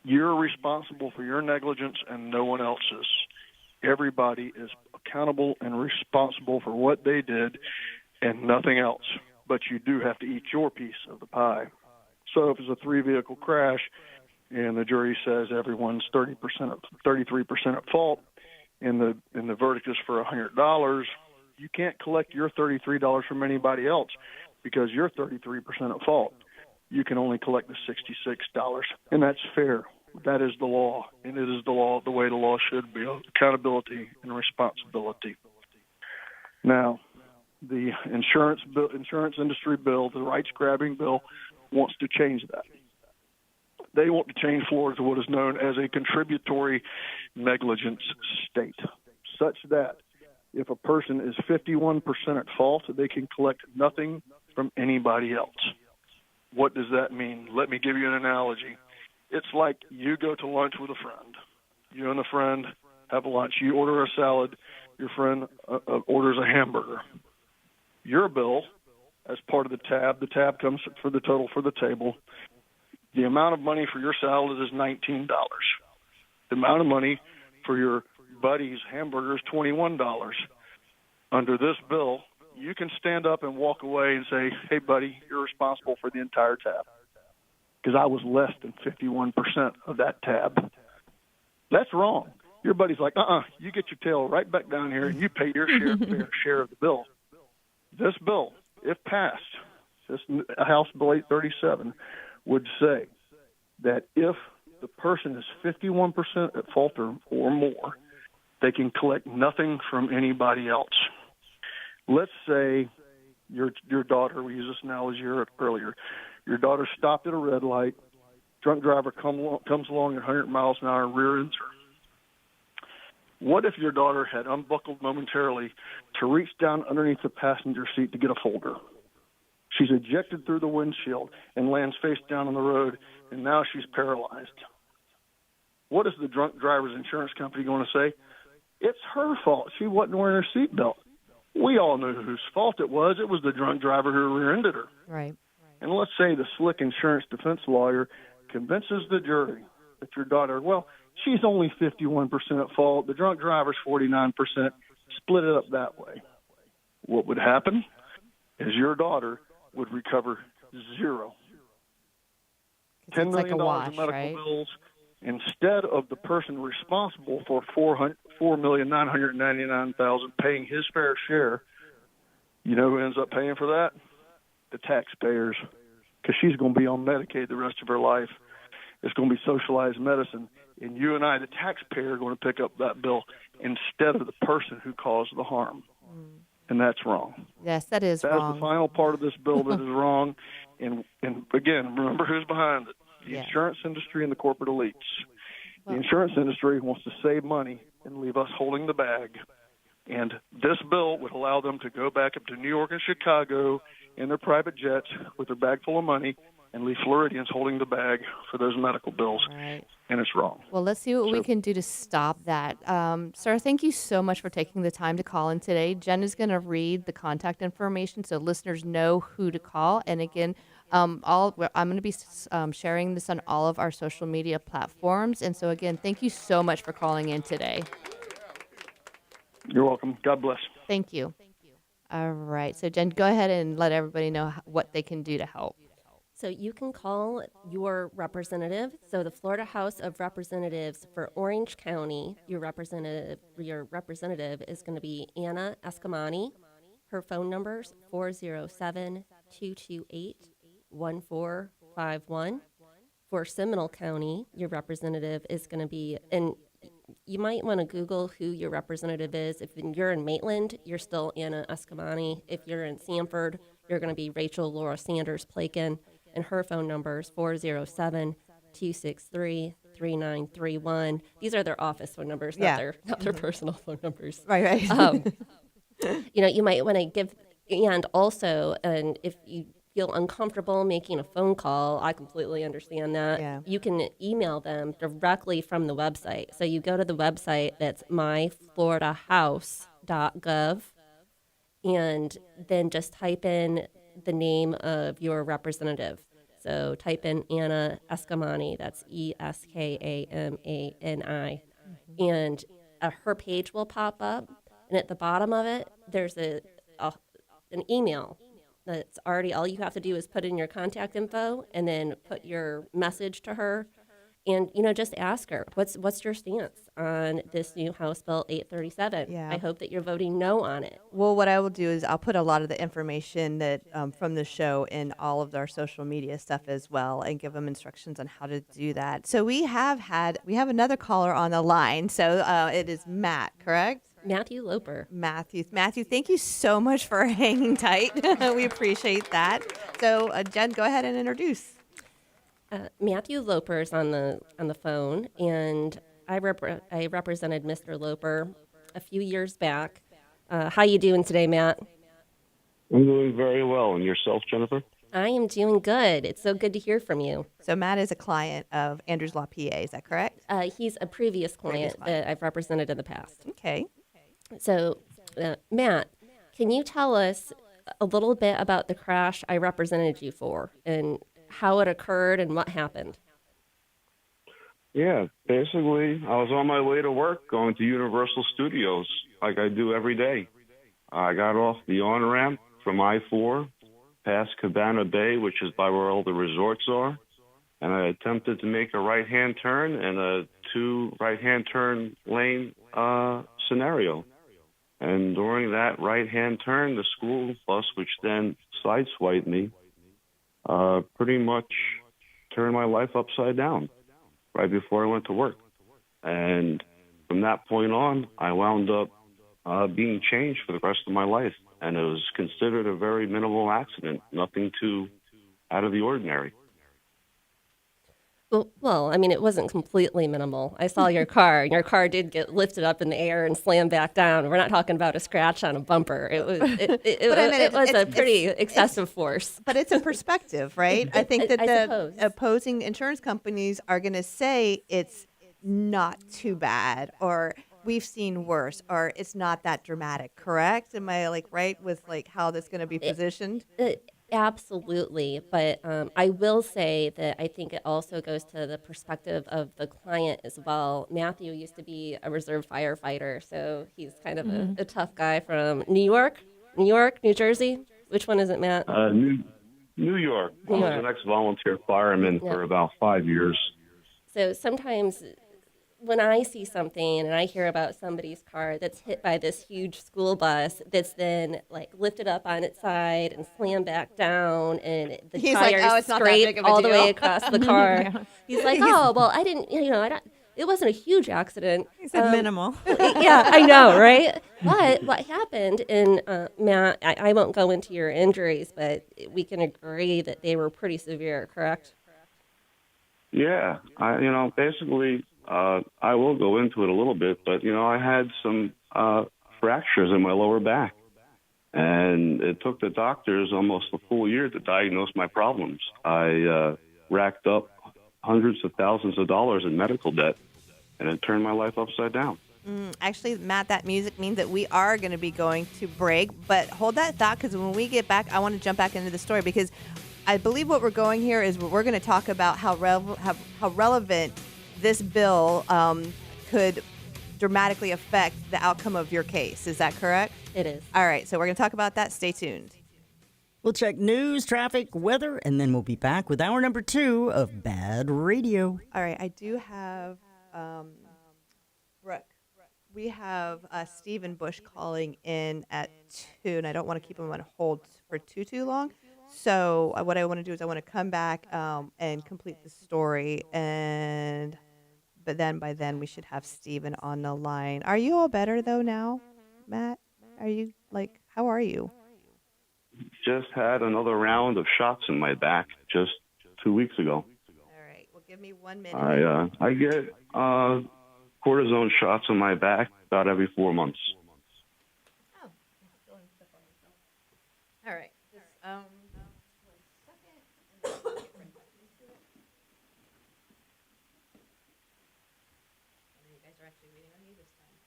Speaker 10: You're responsible for your negligence and no one else's. Everybody is accountable and responsible for what they did and nothing else. But you do have to eat your piece of the pie. So if it's a 3-vehicle crash and the jury says everyone's 33% at fault and the verdict is for $100, you can't collect your $33 from anybody else because you're 33% at fault. You can only collect the $66, and that's fair. That is the law, and it is the law the way the law should be, accountability and responsibility. Now, the insurance industry bill, the rights-grabbing bill, wants to change that. They want to change Florida to what is known as a contributory negligence state, such that if a person is 51% at fault, they can collect nothing from anybody else. What does that mean? Let me give you an analogy. It's like you go to lunch with a friend. You and a friend have a lunch. You order a salad. Your friend orders a hamburger. Your bill, as part of the tab comes for the total for the table. The amount of money for your salad is $19. The amount of money for your buddy's hamburger is $21. Under this bill, you can stand up and walk away and say, hey, buddy, you're responsible for the entire tab because I was less than 51% of that tab. That's wrong. Your buddy's like, you get your tail right back down here and you pay your fair share of the bill. This bill, if passed, this House Bill 837, would say that if the person is 51% at fault or more, they can collect nothing from anybody else. Let's say your daughter, we used this analogy earlier, your daughter stopped at a red light, drunk driver comes along at 100 miles an hour and rear ends her. What if your daughter had unbuckled momentarily to reach down underneath the passenger seat to get a folder? She's ejected through the windshield and lands face down on the road, and now she's paralyzed. What is the drunk driver's insurance company going to say? It's her fault. She wasn't wearing her seatbelt. We all knew whose fault it was. It was the drunk driver who rear-ended her.
Speaker 8: Right.
Speaker 10: And let's say the slick insurance defense lawyer convinces the jury that your daughter, she's only 51% at fault. The drunk driver's 49%. Split it up that way. What would happen is your daughter would recover zero. $10 million in medical bills instead of the person responsible for $4,999,000 paying his fair share. You know who ends up paying for that? The taxpayers, because she's going to be on Medicaid the rest of her life. It's going to be socialized medicine. And you and I, the taxpayer, are going to pick up that bill instead of the person who caused the harm. And that's wrong.
Speaker 8: Yes, that is
Speaker 10: That's
Speaker 8: wrong.
Speaker 10: the final part of this bill that is wrong. And again, remember who's behind it. The insurance industry and the corporate elites. The insurance industry wants to save money and leave us holding the bag. And this bill would allow them to go back up to New York and Chicago in their private jets with their bag full of money and leave Floridians holding the bag for those medical bills.
Speaker 8: Right.
Speaker 10: And it's wrong.
Speaker 8: Well, let's see what we can do to stop that. Sir, thank you so much for taking the time to call in today. Jen is going to read the contact information so listeners know who to call. And again, I'm going to be sharing this on all of our social media platforms. And so, again, thank you so much for calling in today.
Speaker 10: You're welcome. God bless.
Speaker 8: Thank you. All right. So, Jen, go ahead and let everybody know what they can do to help.
Speaker 9: So you can call your representative. So the Florida House of Representatives for Orange County, your representative is going to be Anna Escamani. Her phone number is 407-228-1451. For Seminole County, your representative is going to be, and you might want to Google who your representative is. If you're in Maitland, you're still Anna Escamani. If you're in Sanford, you're going to be Rachel Laura Sanders Plakin, and her phone number is 407-263-3931. These are their office phone numbers, not their personal phone numbers.
Speaker 7: Right.
Speaker 9: You might want to give, and also, and if you feel uncomfortable making a phone call, I completely understand that.
Speaker 7: Yeah.
Speaker 9: You can email them directly from the website. So you go to the website, that's myfloridahouse.gov, and then just type in the name of your representative. So type in Anna Escamani, that's Eskamani, and her page will pop up, and at the bottom of it, there's an email. That's already, all you have to do is put in your contact info and then put your message to her, and just ask her what's your stance on this new House Bill 837.
Speaker 7: Yeah.
Speaker 9: I hope that you're voting no on it.
Speaker 7: Well, what I will do is I'll put a lot of the information that from the show in all of our social media stuff as well, and give them instructions on how to do that. So we have another caller on the line. So it is Matt, correct?
Speaker 9: Matthew Loper.
Speaker 7: Matthew, thank you so much for hanging tight. We appreciate that. So Jen, go ahead and introduce.
Speaker 9: Matthew Loper is on the phone, and I represented Mr. Loper a few years back. How you doing today, Matt?
Speaker 11: I'm doing very well. And yourself, Jennifer?
Speaker 9: I am doing good. It's so good to hear from you.
Speaker 7: So Matt is a client of Andrews Law PA, is that correct?
Speaker 9: He's a previous client that I've represented in the past.
Speaker 7: Okay.
Speaker 9: So, Matt, can you tell us a little bit about the crash I represented you for and how it occurred and what happened?
Speaker 11: Yeah, basically, I was on my way to work going to Universal Studios like I do every day. I got off the on-ramp from I-4, past Cabana Bay, which is by where all the resorts are, and I attempted to make a right-hand turn in a two right-hand turn lane scenario. And during that right-hand turn, the school bus, which then sideswiped me, pretty much turned my life upside down right before I went to work. And from that point on, I wound up being changed for the rest of my life. And it was considered a very minimal accident, nothing too out of the ordinary.
Speaker 9: Well, I mean, it wasn't completely minimal. I saw your car. Your car did get lifted up in the air and slammed back down. We're not talking about a scratch on a bumper. It was a pretty excessive force.
Speaker 7: But it's a perspective, right? I think that the opposing insurance companies are going to say it's not too bad, or we've seen worse, or it's not that dramatic. Correct? Am I right with how that's going to be positioned?
Speaker 9: Absolutely, but I will say that I think it also goes to the perspective of the client as well. Matthew used to be a reserve firefighter, so he's kind of a tough guy from New York, New Jersey. Which one is it, Matt?
Speaker 11: New York. I was an ex-volunteer fireman for about 5 years.
Speaker 9: So sometimes when I see something and I hear about somebody's car that's hit by this huge school bus that's then lifted up on its side and slammed back down, and the tires scrape all the way across the car. He's like, oh, well, I didn't, it wasn't a huge accident.
Speaker 3: He said minimal.
Speaker 9: Yeah, I know, right? But what happened, and Matt, I won't go into your injuries, but we can agree that they were pretty severe, correct?
Speaker 11: Yeah, basically, I will go into it a little bit, but, I had some fractures in my lower back, and it took the doctors almost a full year to diagnose my problems. I racked up hundreds of thousands of dollars in medical debt, and it turned my life upside down.
Speaker 7: Actually, Matt, that music means that we are going to be going to break, but hold that thought, because when we get back, I want to jump back into the story, because I believe what we're going here is we're going to talk about how relevant this bill could dramatically affect the outcome of your case. Is that correct?
Speaker 9: It is.
Speaker 7: All right, so we're going to talk about that. Stay tuned.
Speaker 1: We'll check news, traffic, weather, and then we'll be back with hour number 2 of BaaD Radio.
Speaker 7: All right, I do have Brooke. We have Stephen Bush calling in at 2, and I don't want to keep him on hold for too long. So what I want to do is I want to come back and complete the story, but then by then we should have Steven on the line. Are you all better though now, Matt? Are you how are you?
Speaker 11: Just had another round of shots in my back just 2 weeks ago.
Speaker 7: All right. Well, give me 1 minute.
Speaker 11: I get cortisone shots in my back about every 4 months.
Speaker 7: Oh. All right. Just, 1 second. And then I'll get right back into it. I know you guys are actually waiting on me this time.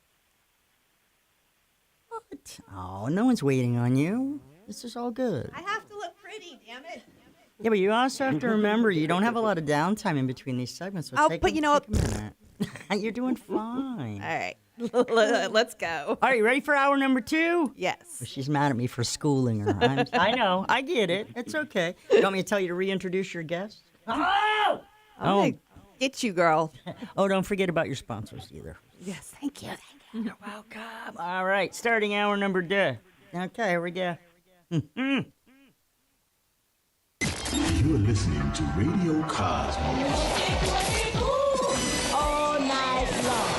Speaker 1: What? Oh, no one's waiting on you. This is all good.
Speaker 7: I have to look pretty, damn it.
Speaker 1: Yeah, but you also have to remember you don't have a lot of downtime in between these segments. So take a minute. You're doing fine.
Speaker 7: All right. Let's go.
Speaker 1: Are you ready for hour number 2?
Speaker 7: Yes.
Speaker 1: Well, she's mad at me for schooling her. I know. I get it. It's okay. You want me to tell you to reintroduce your guest? Oh!
Speaker 7: I'm gonna get you, girl.
Speaker 1: Oh, don't forget about your sponsors either.
Speaker 7: Yes, thank you.
Speaker 1: You're welcome. All right, starting hour number 2. Okay, here we go.
Speaker 2: You're listening to Radio Cosmos.
Speaker 4: All night long.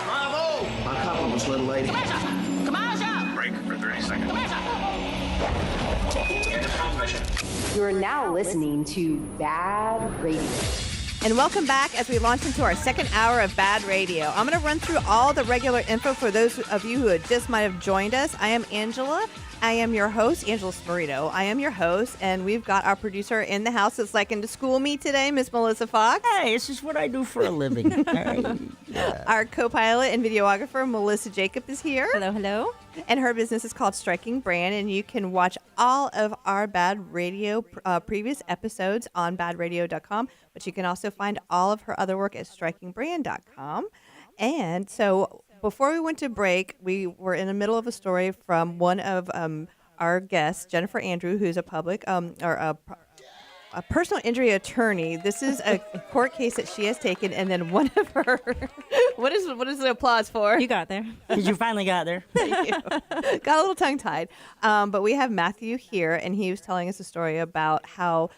Speaker 4: Bravo!
Speaker 12: My compliments, little lady.
Speaker 4: Come on, shop. Break for 30 seconds. Come on, shop.
Speaker 6: You are now listening to BaaD Radio.
Speaker 7: And welcome back as we launch into our second hour of BaaD Radio. I'm going to run through all the regular info for those of you who just might have joined us. I am Angela. I am your host, Angela Smarito. I am your host, and we've got our producer in the house that's liking to school me today, Miss Melissa Fox.
Speaker 1: Hey, this is what I do for a living. Hey. Yeah.
Speaker 7: Our co-pilot and videographer, Melissa Jacob, is here.
Speaker 3: Hello, hello.
Speaker 7: And her business is called Striking Brand, and you can watch all of our BaaD Radio previous episodes on baadradio.com, but you can also find all of her other work at strikingbrand.com. And so before we went to break, we were in the middle of a story from one of our guests, Jennifer Andrew, who's a public a personal injury attorney. This is a court case that she has taken, and then one of her what is the applause for?
Speaker 3: You got there.
Speaker 1: Did you finally got there?
Speaker 7: Thank you. Got a little tongue-tied. But we have Matthew here, and he was telling us a story about how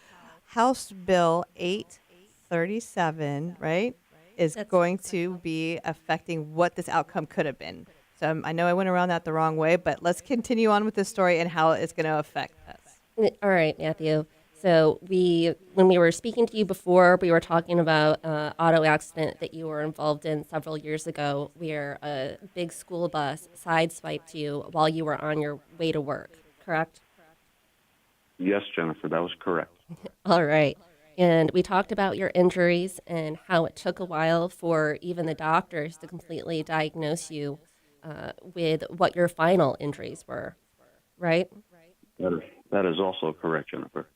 Speaker 7: House Bill 837, right, is going to be affecting what this outcome could have been. So I know I went around that the wrong way, but let's continue on with this story and how it's going to affect us.
Speaker 9: All right, Matthew. So when we were speaking to you before, we were talking about an auto accident that you were involved in several years ago where a big school bus sideswiped you while you were on your way to work, correct?
Speaker 11: Yes, Jennifer, that was correct.
Speaker 9: All right. And we talked about your injuries and how it took a while for even the doctors to completely diagnose you with what your final injuries were, right?
Speaker 11: That is also correct, Jennifer.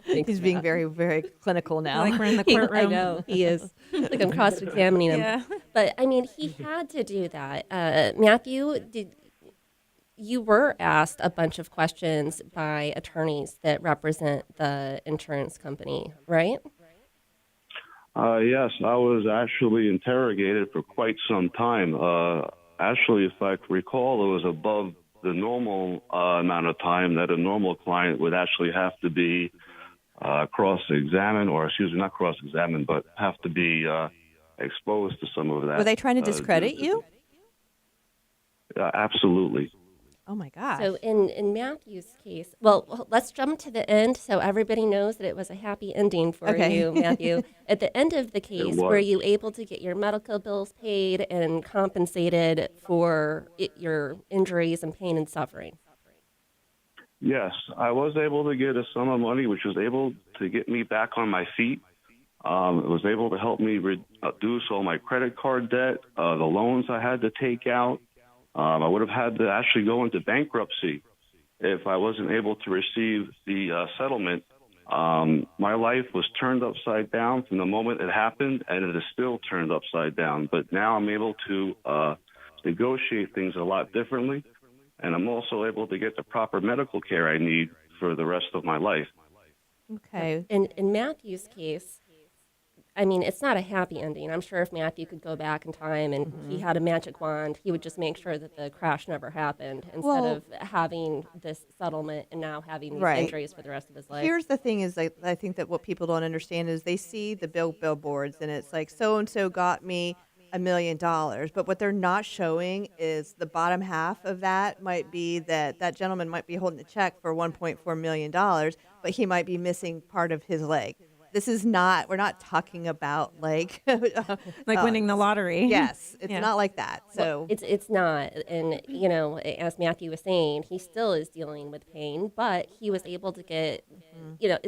Speaker 7: He's being very, very clinical now.
Speaker 3: Like we're in the courtroom.
Speaker 9: I know, he is. Like I'm cross-examining him.
Speaker 3: Yeah.
Speaker 9: But, I mean, he had to do that. Matthew, you were asked a bunch of questions by attorneys that represent the insurance company, right?
Speaker 11: Yes, I was actually interrogated for quite some time. Actually, if I recall, it was above the normal amount of time that a normal client would actually have to be cross-examined, or excuse me, not cross-examined, but have to be exposed to some of that.
Speaker 7: Were they trying to discredit you?
Speaker 11: Absolutely.
Speaker 7: Oh, my gosh.
Speaker 9: So in Matthew's case, well, let's jump to the end so everybody knows that it was a happy ending for you, Matthew. At the end of the case, were you able to get your medical bills paid and compensated for your injuries and pain and suffering?
Speaker 11: Yes, I was able to get a sum of money which was able to get me back on my feet. It was able to help me reduce all my credit card debt, the loans I had to take out. I would have had to actually go into bankruptcy if I wasn't able to receive the settlement. My life was turned upside down from the moment it happened, and it is still turned upside down. But now I'm able to negotiate things a lot differently, and I'm also able to get the proper medical care I need for the rest of my life.
Speaker 7: Okay.
Speaker 9: In Matthew's case, I mean, it's not a happy ending. I'm sure if Matthew could go back in time and he had a magic wand, he would just make sure that the crash never happened instead of having this settlement and now having these injuries for the rest of his life.
Speaker 7: Here's the thing is, I think that what people don't understand is they see the billboards and it's like, so-and-so got me $1 million. But what they're not showing is the bottom half of that might be that gentleman might be holding a check for $1.4 million, but he might be missing part of his leg. This is not, we're not talking about like
Speaker 3: winning the lottery.
Speaker 7: Yes, it's not like that. So
Speaker 9: well, it's not. And, you know, as Matthew was saying, he still is dealing with pain, but he was able to get, you know,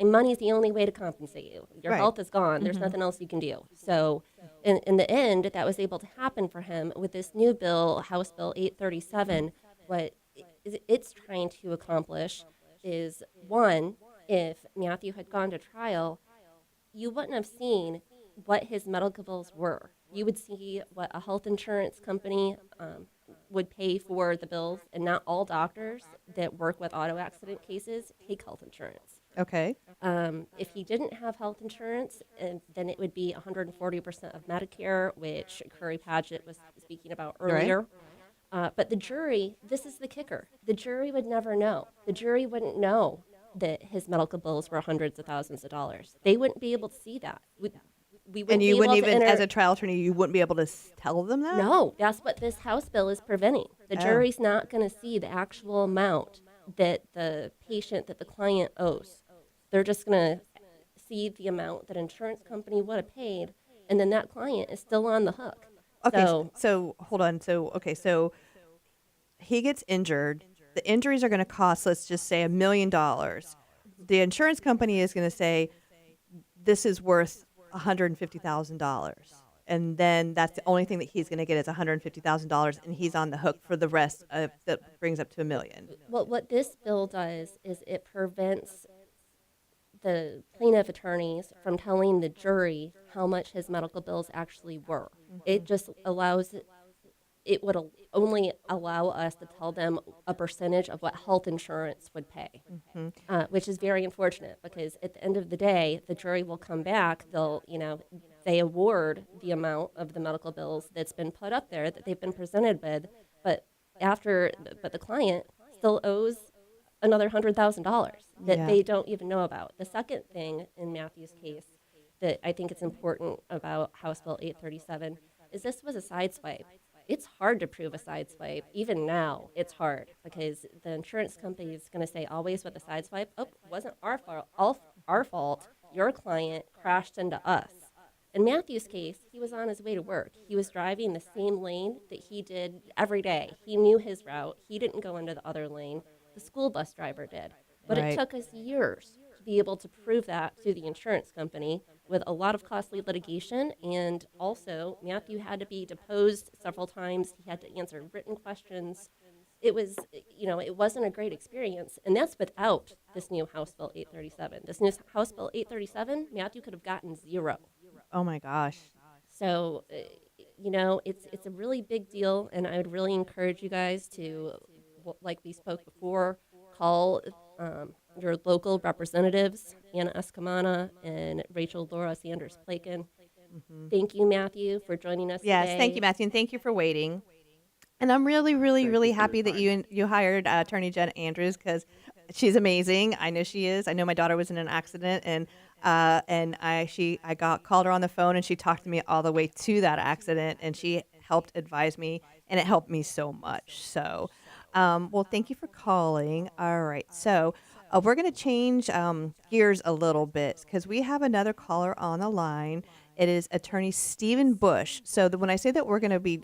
Speaker 9: money is the only way to compensate you. Your health is gone. There's nothing else you can do. So in the end, that was able to happen for him with this new bill, House Bill 837. What it's trying to accomplish is, one, if Matthew had gone to trial, you wouldn't have seen what his medical bills were. You would see what a health insurance company would pay for the bills, and not all doctors that work with auto accident cases take health insurance.
Speaker 7: Okay.
Speaker 9: If he didn't have health insurance, then it would be 140% of Medicare, which Curry Padgett was speaking about earlier. But the jury, this is the kicker. The jury would never know. The jury wouldn't know that his medical bills were hundreds of thousands of dollars. They wouldn't be able to see that. We wouldn't
Speaker 7: and you
Speaker 9: be
Speaker 7: wouldn't
Speaker 9: able to
Speaker 7: even, as a trial attorney, you wouldn't be able to tell them that?
Speaker 9: No, that's what this House bill is preventing. The jury's not going to see the actual amount that the patient, that the client owes. They're just going to see the amount that insurance company would have paid, and then that client is still on the hook.
Speaker 7: Okay, so hold on. So he gets injured. The injuries are going to cost, let's just say, $1 million. The insurance company is going to say, this is worth $150,000. And then that's the only thing that he's going to get is $150,000, and he's on the hook for the rest of that brings up to $1 million.
Speaker 9: Well, what this bill does is it prevents the plaintiff attorneys from telling the jury how much his medical bills actually were. It just allows it would only allow us to tell them a percentage of what health insurance would pay, which is very unfortunate because at the end of the day, the jury will come back. They award the amount of the medical bills that's been put up there that they've been presented with, but the client still owes another $100,000 that they don't even know about. The second thing in Matthew's case that I think it's important about House Bill 837 is this was a sideswipe. It's hard to prove a sideswipe. Even now, it's hard because the insurance company is going to say always with a sideswipe, oh, it wasn't our fault. Your client crashed into us. In Matthew's case, he was on his way to work. He was driving the same lane that he did every day. He knew his route. He didn't go into the other lane. The school bus driver did. But it took us years to be able to prove that to the insurance company with a lot of costly litigation. And also, Matthew had to be deposed several times. He had to answer written questions. It was, it wasn't a great experience. And that's without this new House Bill 837. This new House Bill 837, Matthew could have gotten 0.
Speaker 7: Oh, my gosh.
Speaker 9: So, it's a really big deal. And I would really encourage you guys to, like we spoke before, call your local representatives, Anna Escamana and Rachel Laura Sanders-Plakin. Thank you, Matthew, for joining us today.
Speaker 7: Yes, thank you, Matthew, and thank you for waiting. And I'm really, really, really happy that you hired Attorney Jen Andrews because she's amazing. I know she is. I know my daughter was in an accident, and I called her on the phone, and she talked to me all the way to that accident, and she helped advise me, and it helped me so much. So, well, thank you for calling. All right, so we're going to change gears a little bit because we have another caller on the line. It is Attorney Stephen Bush. So when I say that we're going to be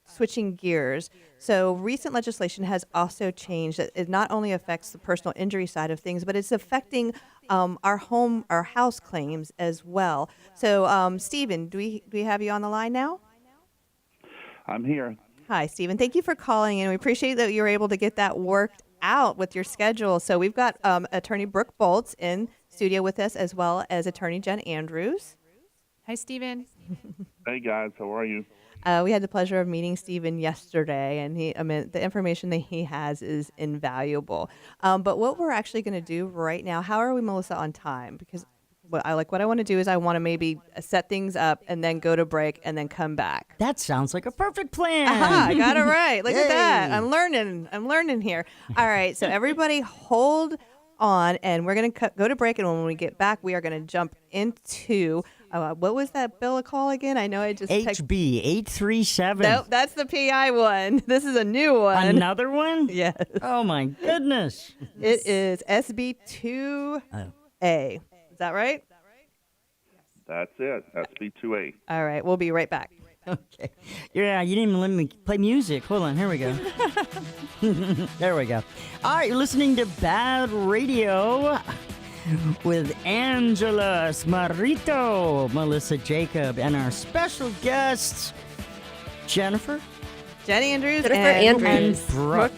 Speaker 7: switching gears, so recent legislation has also changed. It not only affects the personal injury side of things, but it's affecting our house claims as well. So Stephen, do we have you on the line now?
Speaker 12: I'm here.
Speaker 7: Hi, Stephen. Thank you for calling, and we appreciate that you were able to get that worked out with your schedule. So we've got Attorney Brooke Boltz in studio with us, as well as Attorney Jen Andrews.
Speaker 13: Hi, Stephen.
Speaker 12: Hey, guys. How are you?
Speaker 7: We had the pleasure of meeting Stephen yesterday, and the information that he has is invaluable. But what we're actually going to do right now, how are we, Melissa, on time? Because what I want to do is I want to maybe set things up and then go to break and then come back.
Speaker 1: That sounds like a perfect plan.
Speaker 7: Aha, I got it right. Look at that.
Speaker 1: Yay.
Speaker 7: I'm learning here. All right, so everybody hold on, and we're going to go to break, and when we get back, we are going to jump into what was that bill call again? I know I just
Speaker 1: HB 837.
Speaker 7: Nope, that's the PI one. This is a new one.
Speaker 1: Another one?
Speaker 7: Yes.
Speaker 1: Oh my goodness.
Speaker 7: It is SB 2A. Is that right?
Speaker 12: That's it. SB2A.
Speaker 7: All right, we'll be right back.
Speaker 1: Okay. Yeah, you didn't even let me play music. Hold on, here we go. There we go. All right, you're listening to BaaD Radio with Angela Smarrito, Melissa Jacob, and our special guests, Jenny Andrews, and Brooke.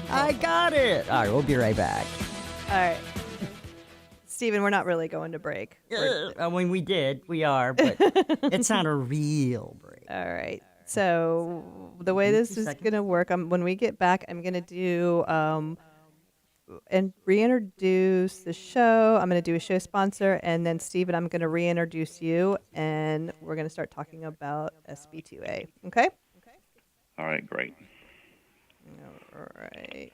Speaker 1: I got it. All right, we'll be right back.
Speaker 7: All right. Steven, we're not really going to break.
Speaker 1: I mean, we are, but it's not a real break.
Speaker 7: All right. So the way this is going to work, when we get back, I'm going to do and reintroduce the show. I'm going to do a show sponsor, and then Steven, I'm going to reintroduce you, and we're going to start talking about SB2A. Okay?
Speaker 12: All right, great.
Speaker 7: All right.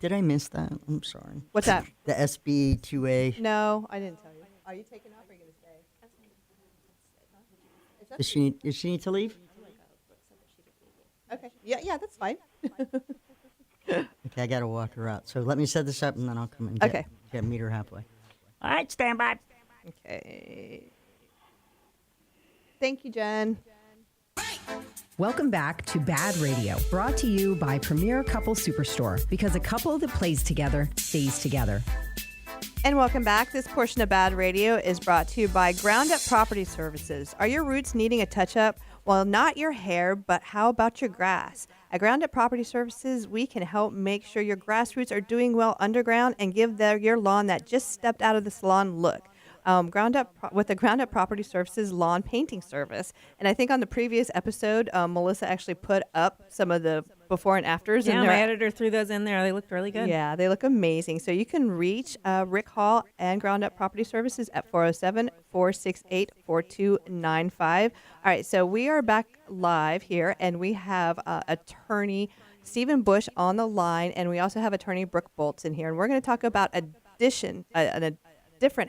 Speaker 1: Did I miss that? I'm sorry.
Speaker 7: What's that?
Speaker 1: The SB2A.
Speaker 7: No, I didn't tell you. Are you taking off or are you going to stay?
Speaker 1: Does she need to leave?
Speaker 7: Okay. Yeah, that's fine.
Speaker 1: Okay, I got to walk her out. So let me set this up, and then I'll come and meet her halfway. All right, stand by.
Speaker 7: Okay. Thank you, Jen.
Speaker 5: Welcome back to BaaD Radio, brought to you by Premier Couple Superstore, because a couple that plays together stays together.
Speaker 7: And welcome back. This portion of BaaD Radio is brought to you by Ground Up Property Services. Are your roots needing a touch-up? Well, not your hair, but how about your grass? At Ground Up Property Services, we can help make sure your grass roots are doing well underground and give your lawn that just stepped out of the salon look. With the Ground Up Property Services lawn painting service. And I think on the previous episode, Melissa actually put up some of the before and afters.
Speaker 3: Yeah,
Speaker 7: and
Speaker 3: my editor threw those in there. They looked really good.
Speaker 7: Yeah, they look amazing. So you can reach Rick Hall and Ground Up Property Services at 407-468-4295. All right, so we are back live here, and we have attorney Stephen Bush on the line, and we also have attorney Brooke Boltz in here. And we're going to talk about a different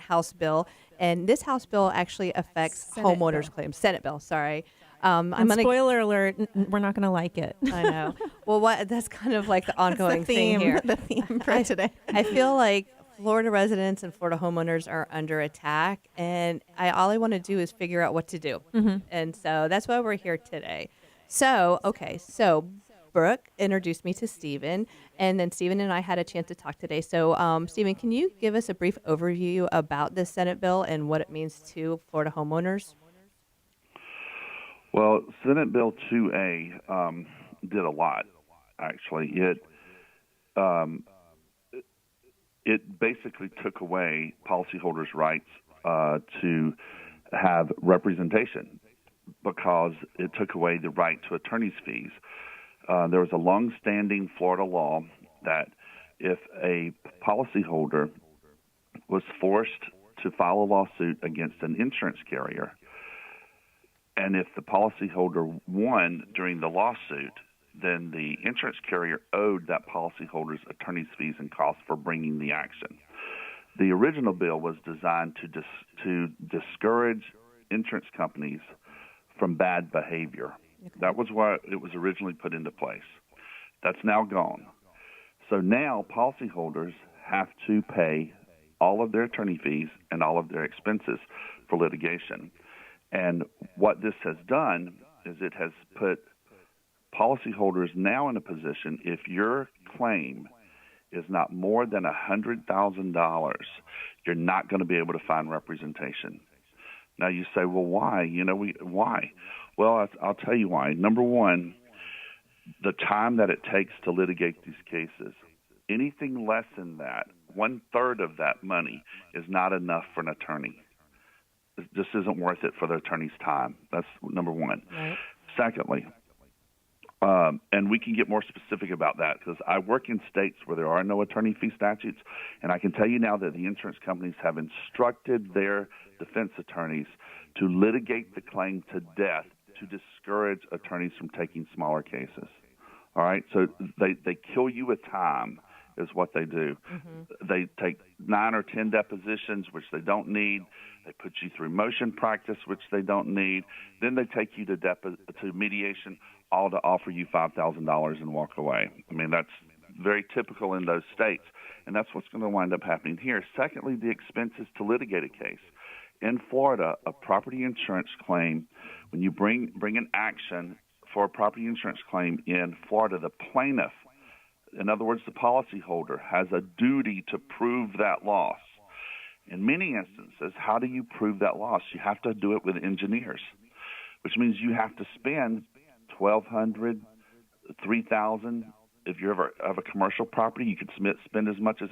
Speaker 7: House bill, and this House bill actually affects homeowners' claims. Senate bill, sorry.
Speaker 3: Spoiler alert, we're not going to like it.
Speaker 7: I know. Well, that's kind of like the ongoing thing here.
Speaker 3: The theme for today.
Speaker 7: I feel like Florida residents and Florida homeowners are under attack, and all I want to do is figure out what to do.
Speaker 3: Mm-hmm.
Speaker 7: And so that's why we're here today. So Brooke introduced me to Stephen, and then Stephen and I had a chance to talk today. So, Stephen, can you give us a brief overview about this Senate bill and what it means to Florida homeowners?
Speaker 12: Well, Senate Bill 2A did a lot, actually. It basically took away policyholders' rights to have representation because it took away the right to attorney's fees. There was a long-standing Florida law that if a policyholder was forced to file a lawsuit against an insurance carrier, and if the policyholder won during the lawsuit, then the insurance carrier owed that policyholder's attorney's fees and costs for bringing the action. The original bill was designed to discourage insurance companies from bad behavior. Okay. That was why it was originally put into place. That's now gone. So now policyholders have to pay all of their attorney fees and all of their expenses for litigation. And what this has done is it has put policyholders now in a position, if your claim is not more than $100,000, you're not going to be able to find representation. Now you say, well, why? Why? Well, I'll tell you why. Number one, the time that it takes to litigate these cases. Anything less than that, 1/3 of that money is not enough for an attorney. It just isn't worth it for the attorney's time. That's number one.
Speaker 7: Right.
Speaker 12: Secondly, And we can get more specific about that because I work in states where there are no attorney fee statutes, and I can tell you now that the insurance companies have instructed their defense attorneys to litigate the claim to death to discourage attorneys from taking smaller cases. All right, so they kill you with time is what they do. They take 9 or 10 depositions, which they don't need. They put you through motion practice, which they don't need. Then they take you to mediation, all to offer you $5,000 and walk away. I mean, that's very typical in those states, and that's what's going to wind up happening here. Secondly, the expenses to litigate a case. In Florida, a property insurance claim, when you bring an action for a property insurance claim in Florida, the plaintiff, in other words, the policyholder, has a duty to prove that loss. In many instances, how do you prove that loss? You have to do it with engineers, which means you have to spend $1,200, $3,000. If you ever have a commercial property, you could spend as much as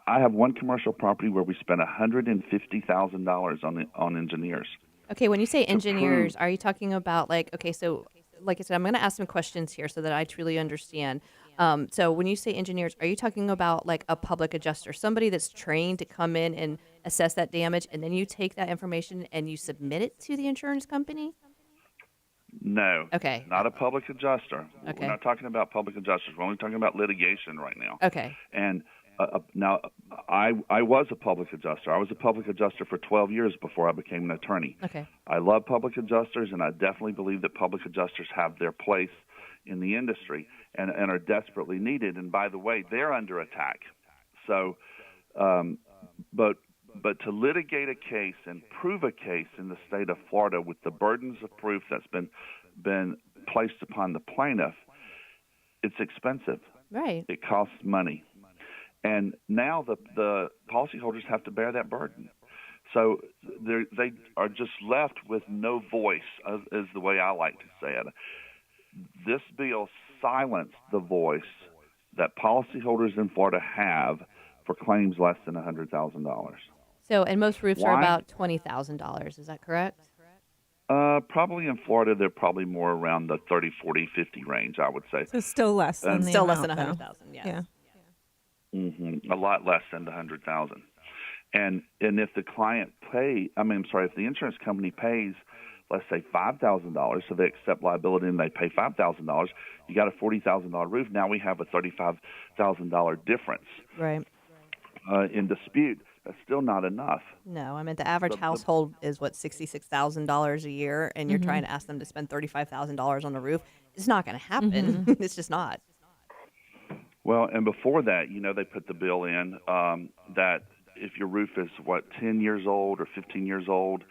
Speaker 12: I have one commercial property where we spent $150,000 on engineers.
Speaker 8: Okay, when you say engineers, are you talking about like I said, I'm going to ask some questions here so that I truly understand. So when you say engineers, are you talking about like a public adjuster, somebody that's trained to come in and assess that damage, and then you take that information and you submit it to the insurance company?
Speaker 12: No.
Speaker 8: Okay.
Speaker 12: Not a public adjuster.
Speaker 8: Okay.
Speaker 12: We're not talking about public adjusters. We're only talking about litigation right now.
Speaker 8: Okay.
Speaker 12: And now, I was a public adjuster. I was a public adjuster for 12 years before I became an attorney.
Speaker 8: Okay.
Speaker 12: I love public adjusters, and I definitely believe that public adjusters have their place in the industry and are desperately needed. And by the way, they're under attack. So, but to litigate a case and prove a case in the state of Florida with the burdens of proof that's been placed upon the plaintiff, it's expensive.
Speaker 8: Right.
Speaker 12: It costs money. And now the policyholders have to bear that burden. So they are just left with no voice, is the way I like to say it. This bill silenced the voice that policyholders in Florida have for claims less than $100,000.
Speaker 8: So, and most roofs are about $20,000. Is that correct?
Speaker 12: Probably in Florida, they're probably more around the 30, 40, 50 range, I would say.
Speaker 3: So still less than the
Speaker 7: still less than
Speaker 3: amount,
Speaker 7: 100,000.
Speaker 3: Yeah.
Speaker 12: A lot less than the 100,000. And if the client if the insurance company pays, let's say $5,000, so they accept liability and they pay $5,000, you got a $40,000 roof. Now we have a $35,000 difference.
Speaker 8: Right.
Speaker 12: In dispute. That's still not enough.
Speaker 7: No, I mean the average household is what, $66,000 a year, and you're trying to ask them to spend $35,000 on the roof. It's not going to happen. It's just not.
Speaker 12: Well, and before that, they put the bill in that if your roof is 10 years old or 15 years old,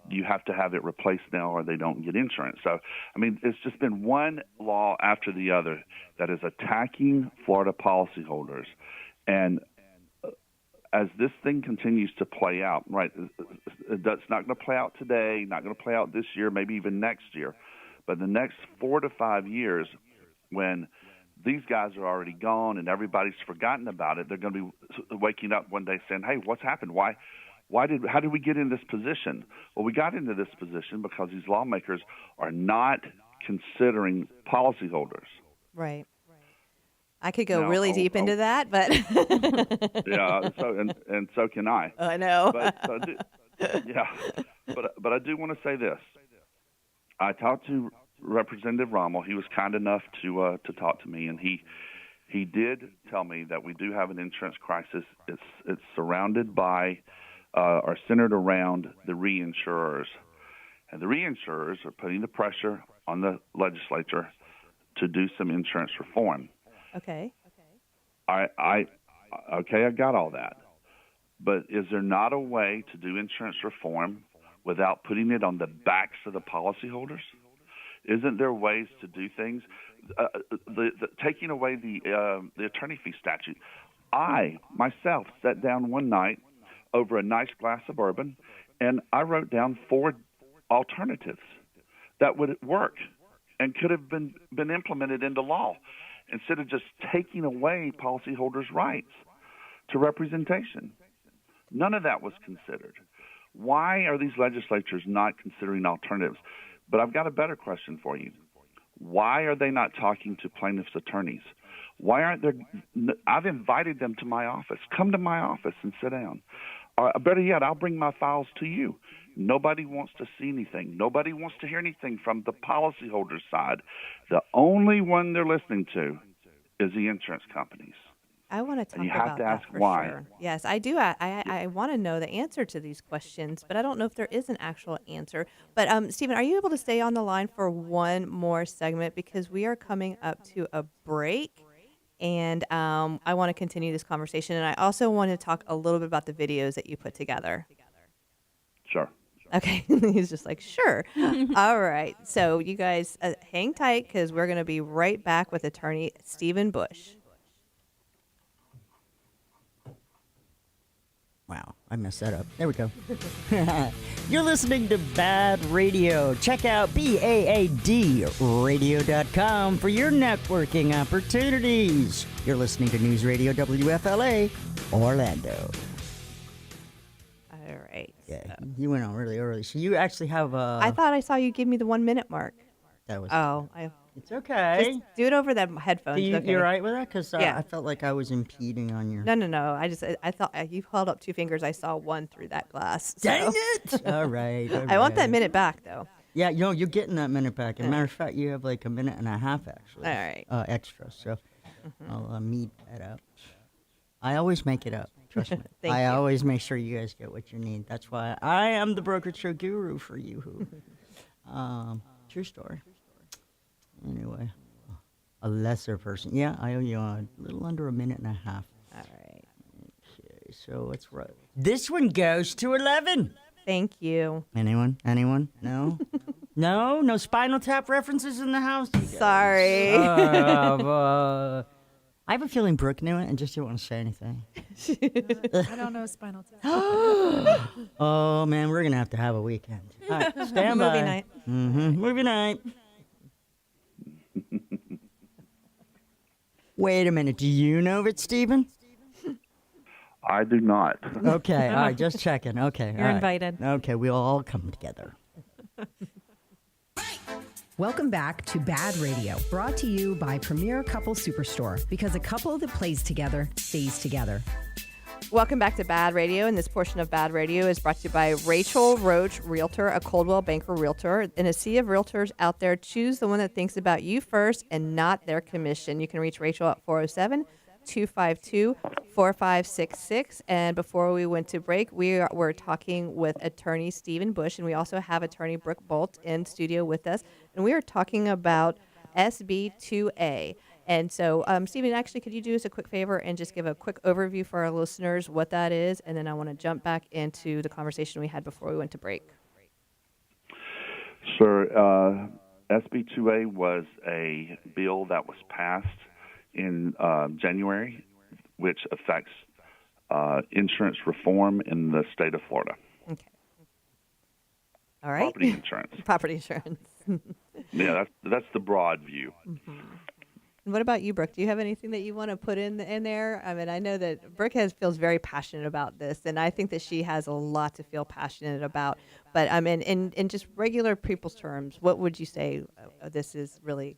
Speaker 12: you have to have it replaced now, or they don't get insurance. So, I mean, it's just been one law after the other that is attacking Florida policyholders, and as this thing continues to play out, right, it's not going to play out today, not going to play out this year, maybe even next year, but the next 4 to 5 years, when these guys are already gone and everybody's forgotten about it, they're going to be waking up one day saying, hey, what's happened? How did we get in this position? Well, we got into this position because these lawmakers are not considering policyholders.
Speaker 7: Right. I could go really deep into that, but
Speaker 12: yeah. So can I.
Speaker 7: I know.
Speaker 12: But I do want to say this. I talked to Representative Rommel. He was kind enough to talk to me, and he did tell me that we do have an insurance crisis. It's surrounded by or centered around the reinsurers, and the reinsurers are putting the pressure on the legislature to do some insurance reform.
Speaker 7: Okay.
Speaker 12: I got all that. But is there not a way to do insurance reform without putting it on the backs of the policyholders? Isn't there ways to do things? Taking away the attorney fee statute. I, myself, sat down one night over a nice glass of bourbon, and I wrote down 4 alternatives that would work and could have been implemented into law, instead of just taking away policyholders' rights to representation. None of that was considered. Why are these legislatures not considering alternatives? But I've got a better question for you. Why are they not talking to plaintiffs' attorneys? Why aren't there? I've invited them to my office. Come to my office and sit down. Or better yet, I'll bring my files to you. Nobody wants to see anything. Nobody wants to hear anything from the policyholder's side. The only one they're listening to is the insurance companies.
Speaker 7: I want to talk
Speaker 12: And you have
Speaker 7: about
Speaker 12: to
Speaker 7: that
Speaker 12: ask
Speaker 7: for
Speaker 12: why.
Speaker 7: sure. Yes, I do. I want to know the answer to these questions, but I don't know if there is an actual answer. But Stephen, are you able to stay on the line for one more segment, because we are coming up to a break, and I want to continue this conversation, and I also want to talk a little bit about the videos that you put together.
Speaker 12: Sure.
Speaker 7: Okay, he's just like, sure. All right, so you guys hang tight, because we're going to be right back with attorney Stephen Bush.
Speaker 1: Wow, I messed that up. There we go. You're listening to BaaD Radio. Check out BaaDradio.com for your networking opportunities. You're listening to News Radio WFLA, Orlando.
Speaker 7: All right.
Speaker 1: Yeah, you went on really early. So you actually have a...
Speaker 7: I thought I saw you give me the 1 minute mark.
Speaker 1: That was...
Speaker 7: It's
Speaker 1: okay.
Speaker 7: Just do it over the headphones.
Speaker 1: You're right with that? Because
Speaker 7: Yeah.
Speaker 1: I felt like I was impeding on your...
Speaker 7: No. I thought you held up 2 fingers. I saw one through that glass. So.
Speaker 1: Dang it! All right.
Speaker 7: I want that minute back, though.
Speaker 1: Yeah, you're getting that minute back. As a matter of fact, you have like a minute and a half, actually.
Speaker 7: All right.
Speaker 1: Extra. So I'll meet that up. I always make it up. Trust me.
Speaker 7: Thank
Speaker 1: I
Speaker 7: you.
Speaker 1: always make sure you guys get what you need. That's why I am the brokerage show guru for you. True story. Anyway, a lesser person. Yeah, I owe you a little under a minute and a half.
Speaker 7: All right.
Speaker 1: Okay, so let's run. This one goes to 11.
Speaker 7: Thank you.
Speaker 1: Anyone? No? No Spinal Tap references in the house?
Speaker 7: Sorry.
Speaker 1: I have a feeling Brooke knew it and just didn't want to say anything.
Speaker 13: I don't know Spinal Tap.
Speaker 1: Oh, man, we're going to have a weekend. All right, stand by.
Speaker 7: Movie night.
Speaker 1: Movie night. Wait a minute. Do you know it, Stephen?
Speaker 12: I do not.
Speaker 1: Okay, all right, just checking. Okay,
Speaker 3: You're
Speaker 1: all right.
Speaker 3: invited.
Speaker 1: Okay, we'll all come together.
Speaker 5: Welcome back to BaaD Radio, brought to you by Premier Couple Superstore, because a couple that plays together stays together.
Speaker 7: Welcome back to BaaD Radio, and this portion of BaaD Radio is brought to you by Rachel Roach, Realtor, a Coldwell Banker Realtor. In a sea of realtors out there, choose the one that thinks about you first and not their commission. You can reach Rachel at 407-252-4566. And before we went to break, we were talking with attorney Stephen Bush, and we also have attorney Brooke Boltz in studio with us. And we are talking about SB 2A. And so, Stephen, actually, could you do us a quick favor and just give a quick overview for our listeners what that is? And then I want to jump back into the conversation we had before we went to break.
Speaker 12: Sure. SB 2A was a bill that was passed in January, which affects insurance reform in the state of Florida.
Speaker 7: Okay. All right.
Speaker 12: Property insurance.
Speaker 7: Property insurance.
Speaker 12: Yeah, that's the broad view.
Speaker 7: Mm-hmm. And what about you, Brooke? Do you have anything that you want to put in there? I mean, I know that Brooke feels very passionate about this, and I think that she has a lot to feel passionate about. But I mean, in just regular people's terms, what would you say this is really?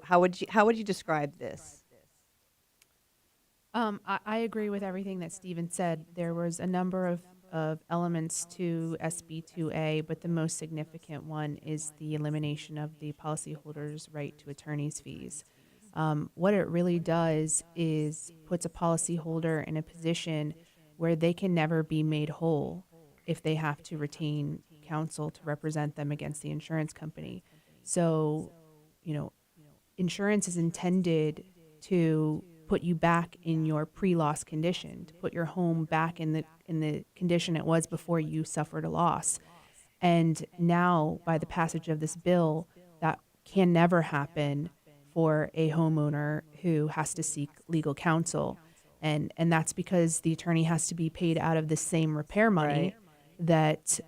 Speaker 7: How would you describe this?
Speaker 13: I agree with everything that Stephen said. There was a number of elements to SB 2A, but the most significant one is the elimination of the policyholder's right to attorney's fees. What it really does is puts a policyholder in a position where they can never be made whole if they have to retain counsel to represent them against the insurance company. So, insurance is intended to put you back in your pre-loss condition, to put your home back in the condition it was before you suffered a loss. And now, by the passage of this bill, that can never happen for a homeowner who has to seek legal counsel. And that's because the attorney has to be paid out of the same repair money that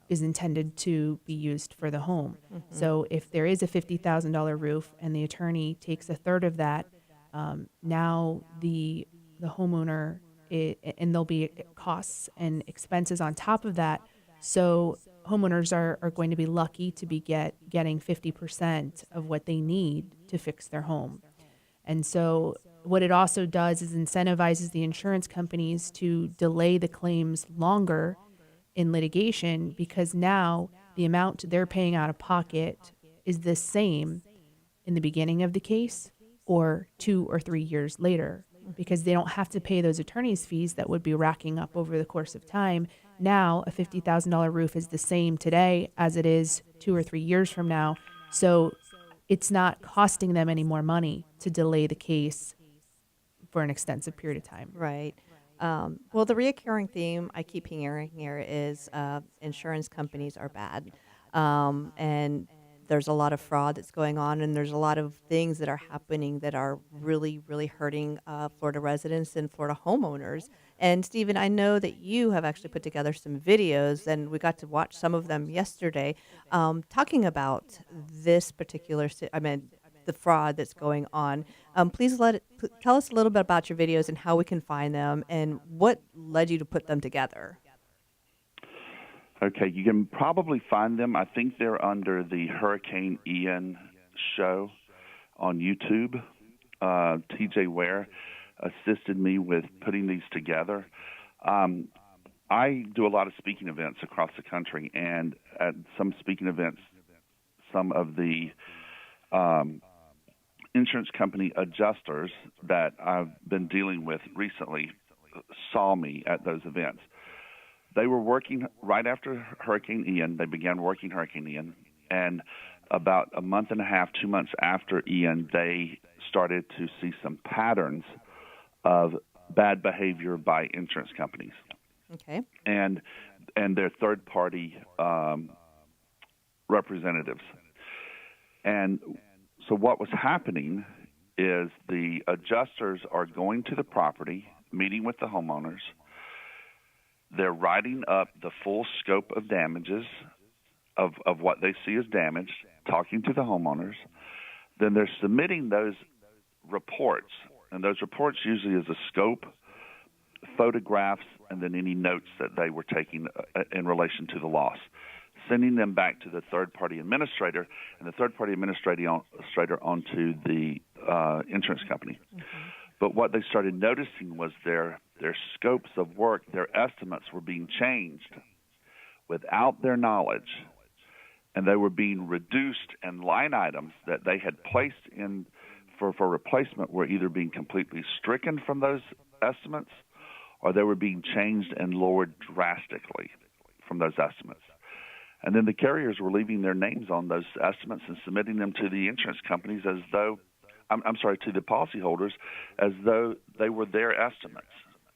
Speaker 13: is intended to be used for the home. Mm-hmm. So if there is a $50,000 roof and the attorney takes a third of that, now the homeowner, and there'll be costs and expenses on top of that. So homeowners are going to be lucky to be getting 50% of what they need to fix their home. And so what it also does is incentivizes the insurance companies to delay the claims longer in litigation, because now the amount they're paying out of pocket is the same in the beginning of the case or 2 or 3 years later, because they don't have to pay those attorney's fees that would be racking up over the course of time. Now, a $50,000 roof is the same today as it is 2 or 3 years from now. So it's not costing them any more money to delay the case for an extensive period of time.
Speaker 7: Right. Well, the reoccurring theme I keep hearing here is insurance companies are bad. And there's a lot of fraud that's going on, and there's a lot of things that are happening that are really, really hurting Florida residents and Florida homeowners. And Stephen, I know that you have actually put together some videos, and we got to watch some of them yesterday, talking about this particular, the fraud that's going on. Please tell us a little bit about your videos and how we can find them, and what led you to put them together.
Speaker 12: Okay, you can probably find them. I think they're under the Hurricane Ian show on YouTube. TJ Ware assisted me with putting these together. I do a lot of speaking events across the country, and at some speaking events, some of the insurance company adjusters that I've been dealing with recently saw me at those events. They were working right after Hurricane Ian. They began working Hurricane Ian, and about a month and a half, 2 months after Ian, they started to see some patterns of bad behavior by insurance companies.
Speaker 7: Okay.
Speaker 12: And their third-party representatives. And so what was happening is the adjusters are going to the property, meeting with the homeowners. They're writing up the full scope of damages of what they see as damage, talking to the homeowners. Then they're submitting those reports, and those reports usually is a scope, photographs, and then any notes that they were taking in relation to the loss, sending them back to the third-party administrator, and the third-party administrator onto the insurance company. Mm-hmm. But what they started noticing was their scopes of work, their estimates were being changed without their knowledge, and they were being reduced, and line items that they had placed in for replacement were either being completely stricken from those estimates, or they were being changed and lowered drastically from those estimates. And then the carriers were leaving their names on those estimates and submitting them to the insurance companies as though, to the policyholders, as though they were their estimates.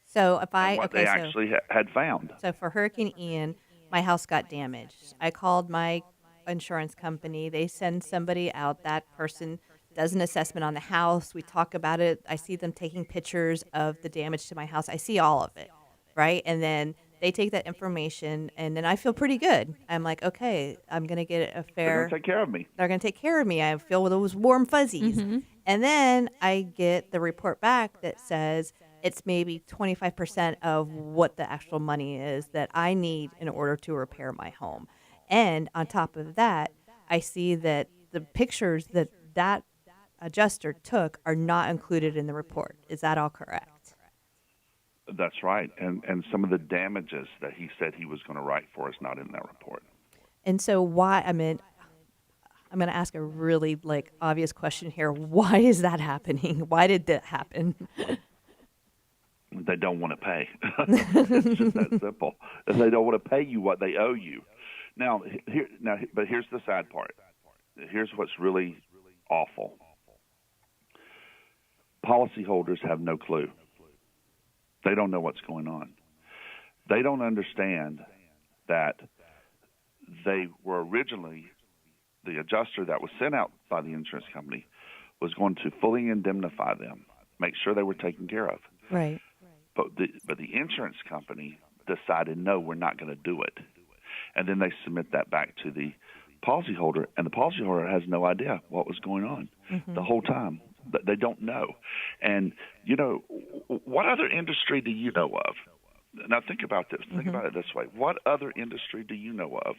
Speaker 7: So if
Speaker 12: they actually had found.
Speaker 7: So for Hurricane Ian, my house got damaged. I called my insurance company. They send somebody out. That person does an assessment on the house. We talk about it. I see them taking pictures of the damage to my house. I see all of it, right? And then they take that information, and then I feel pretty good. I'm like, okay, I'm going to get a fair...
Speaker 12: They're going to take care of me.
Speaker 7: They're going to take care of me. I feel those warm fuzzies. Mm-hmm. And then I get the report back that says it's maybe 25% of what the actual money is that I need in order to repair my home. And on top of that, I see that the pictures that adjuster took are not included in the report. Is that all correct?
Speaker 12: That's right. And some of the damages that he said he was going to write for is not in that report.
Speaker 7: And so why, I'm going to ask a really obvious question here. Why is that happening? Why did that happen?
Speaker 12: They don't want to pay. It's just that simple. And they don't want to pay you what they owe you. But here's the sad part. Here's what's really awful. Policyholders have no clue. They don't know what's going on. They don't understand that they were originally, the adjuster that was sent out by the insurance company was going to fully indemnify them, make sure they were taken care of.
Speaker 7: Right.
Speaker 12: But the insurance company decided, no, we're not going to do it. And then they submit that back to the policyholder, and the policyholder has no idea what was going on the whole time. They don't know. And, what other industry do you know of? Now, think about this. Think about it this way. What other industry do you know of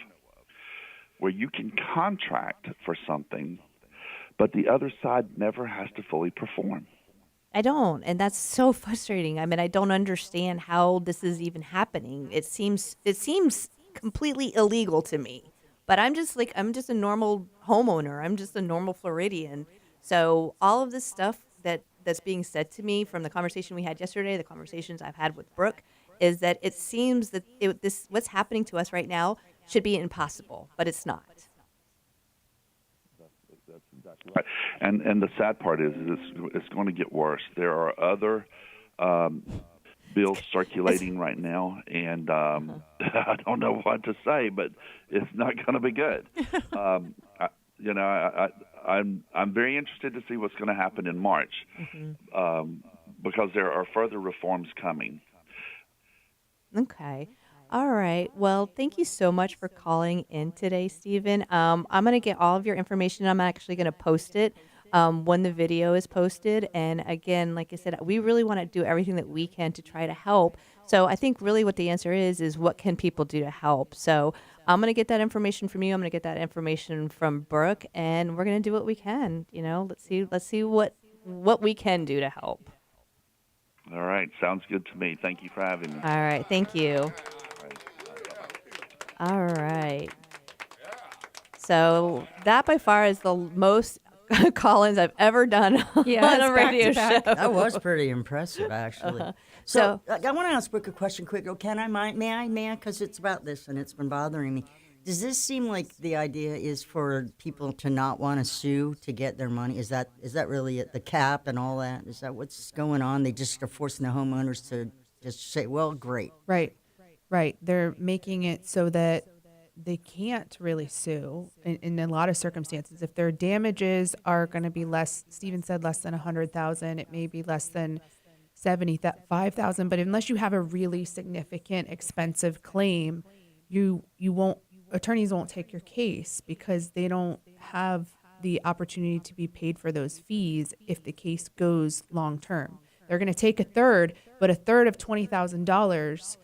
Speaker 12: where you can contract for something, but the other side never has to fully perform.
Speaker 8: I don't, and that's so frustrating. I mean, I don't understand how this is even happening. It seems completely illegal to me. But I'm just a normal homeowner. I'm just a normal Floridian. So all of this stuff that's being said to me from the conversation we had yesterday, the conversations I've had with Brooke, is that it seems that what's happening to us right now should be impossible, but it's not.
Speaker 12: That's exactly right. And the sad part is it's going to get worse. There are other bills circulating right now, and I don't know what to say, but it's not going to be good. I'm very interested to see what's going to happen in March, because there are further reforms coming.
Speaker 8: Okay. All right. Well, thank you so much for calling in today, Stephen. I'm going to get all of your information. I'm actually going to post it when the video is posted. And again, like I said, we really want to do everything that we can to try to help. So I think really what the answer is what can people do to help? So I'm going to get that information from you. I'm going to get that information from Brooke, and we're going to do what we can. Let's see what we can do to help.
Speaker 12: All right. Sounds good to me. Thank you for having me.
Speaker 8: All right. Thank you. All right. So that by far is the most call-ins I've ever done on a radio show.
Speaker 1: That was pretty impressive, actually. So I want to ask Brooke a question quick. Can I? May I? Because it's about this, and it's been bothering me. Does this seem like the idea is for people to not want to sue to get their money? Is that really it? The cap and all that? Is that what's going on? They just are forcing the homeowners to just say, well, great.
Speaker 13: Right. They're making it so that they can't really sue in a lot of circumstances. If their damages are going to be less, Stephen said less than $100,000, it may be less than $75,000. But unless you have a really significant, expensive claim, attorneys won't take your case because they don't have the opportunity to be paid for those fees if the case goes long term. They're going to take a third, but a third of $20,000.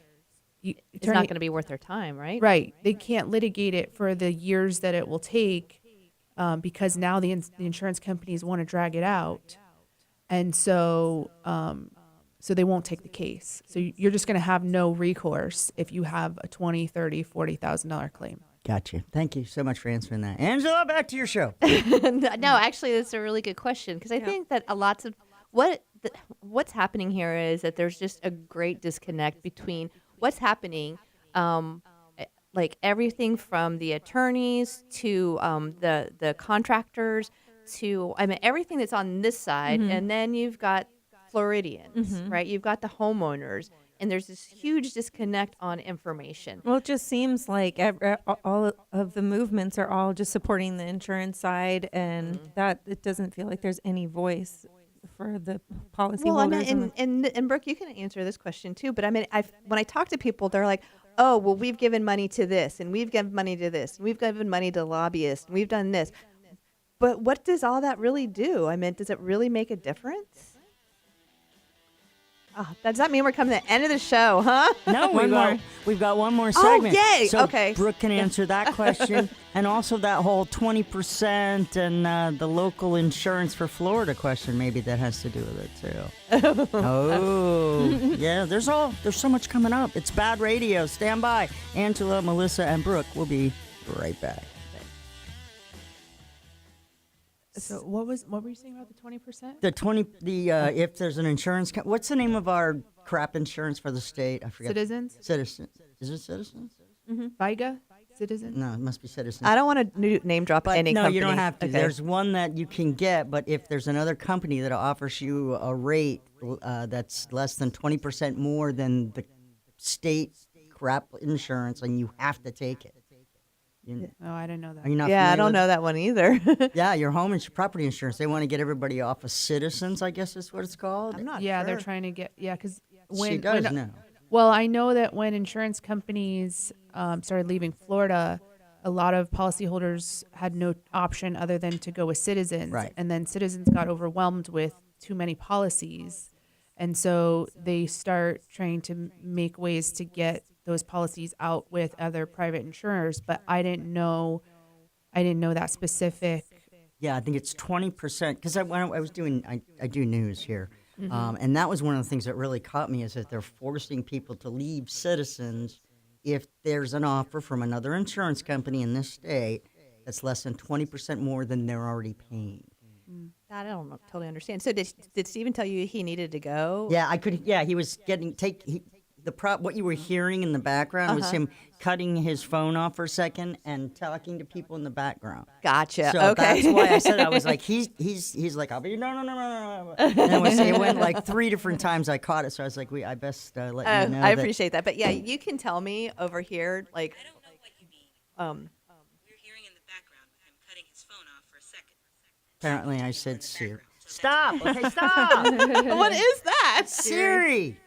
Speaker 8: It's not going to be worth their time, right?
Speaker 13: Right. They can't litigate it for the years that it will take because now the insurance companies want to drag it out. And so they won't take the case. So you're just going to have no recourse if you have a $20,000, $30,000, $40,000 claim.
Speaker 1: Gotcha. Thank you so much for answering that. Angela, back to your show.
Speaker 8: No, actually, that's a really good question because I think that lots of what's happening here is that there's just a great disconnect between what's happening, like everything from the attorneys to the contractors to everything that's on this side, and then you've got Floridians, right? You've got the homeowners, and there's this huge disconnect on information.
Speaker 3: Well, it just seems like all of the movements are all just supporting the insurance side, and that it doesn't feel like there's any voice for the policyholders.
Speaker 7: Well, and Brooke, you can answer this question too. But when I talk to people, they're like, "Oh, well, we've given money to this, and we've given money to this, and we've given money to lobbyists, and we've done this." But what does all that really do? Does it really make a difference? Oh, does that mean we're coming to the end of the show, huh?
Speaker 1: No, we've got one more segment.
Speaker 7: Oh, yay!
Speaker 1: So
Speaker 7: Okay.
Speaker 1: Brooke can answer that question, and also that whole 20% and the local insurance for Florida question. Maybe that has to do with it too. Oh, yeah. There's so much coming up. It's BaaD Radio. Stand by. Angela, Melissa, and Brooke will be right back.
Speaker 13: So what were you saying about the 20%?
Speaker 1: If there's an insurance, what's the name of our crap insurance for the state? I forget.
Speaker 13: Citizens.
Speaker 1: Is it Citizens?
Speaker 13: FIGA? Citizens?
Speaker 1: No, it must be Citizens.
Speaker 7: I don't want to name drop any
Speaker 1: no,
Speaker 7: company.
Speaker 1: you don't have to.
Speaker 7: Okay.
Speaker 1: There's one that you can get, but if there's another company that offers you a rate that's less than 20% more than the state crap insurance, and you have to take it.
Speaker 13: Oh, I didn't know that.
Speaker 1: Are you not
Speaker 7: I
Speaker 1: familiar
Speaker 7: don't
Speaker 1: with
Speaker 7: know that one either.
Speaker 1: Yeah, your home property insurance. They want to get everybody off of Citizens, I guess is what it's called.
Speaker 7: I'm not
Speaker 13: Yeah,
Speaker 7: sure.
Speaker 13: they're trying to get because
Speaker 1: She does now.
Speaker 13: Well, I know that when insurance companies started leaving Florida, a lot of policyholders had no option other than to go with Citizens.
Speaker 1: Right.
Speaker 13: And then Citizens got overwhelmed with too many policies. And so they start trying to make ways to get those policies out with other private insurers. But I didn't know I didn't know that specific.
Speaker 1: Yeah, I think it's 20%. Because when I was doing, I do news here.
Speaker 13: Mhm.
Speaker 1: And that was one of the things that really caught me is that they're forcing people to leave Citizens if there's an offer from another insurance company in this state that's less than 20% more than they're already paying.
Speaker 7: That I don't totally understand. So did Steven tell you he needed to go?
Speaker 1: Yeah, I could. Yeah, he was getting what you were hearing in the background was him cutting his phone off for a second and talking to people in the background.
Speaker 7: Gotcha.
Speaker 1: So
Speaker 7: Okay.
Speaker 1: that's why I said I was like he's like I'll be no. And it went like 3 different times. I caught it, so I was like I best let you know.
Speaker 7: I appreciate that. But yeah, you can tell me over here like. I don't know what you mean.
Speaker 14: You're hearing in the background him cutting his phone off for a second.
Speaker 1: Apparently, I said Siri. Stop. Okay, stop.
Speaker 7: What is that?
Speaker 1: Siri.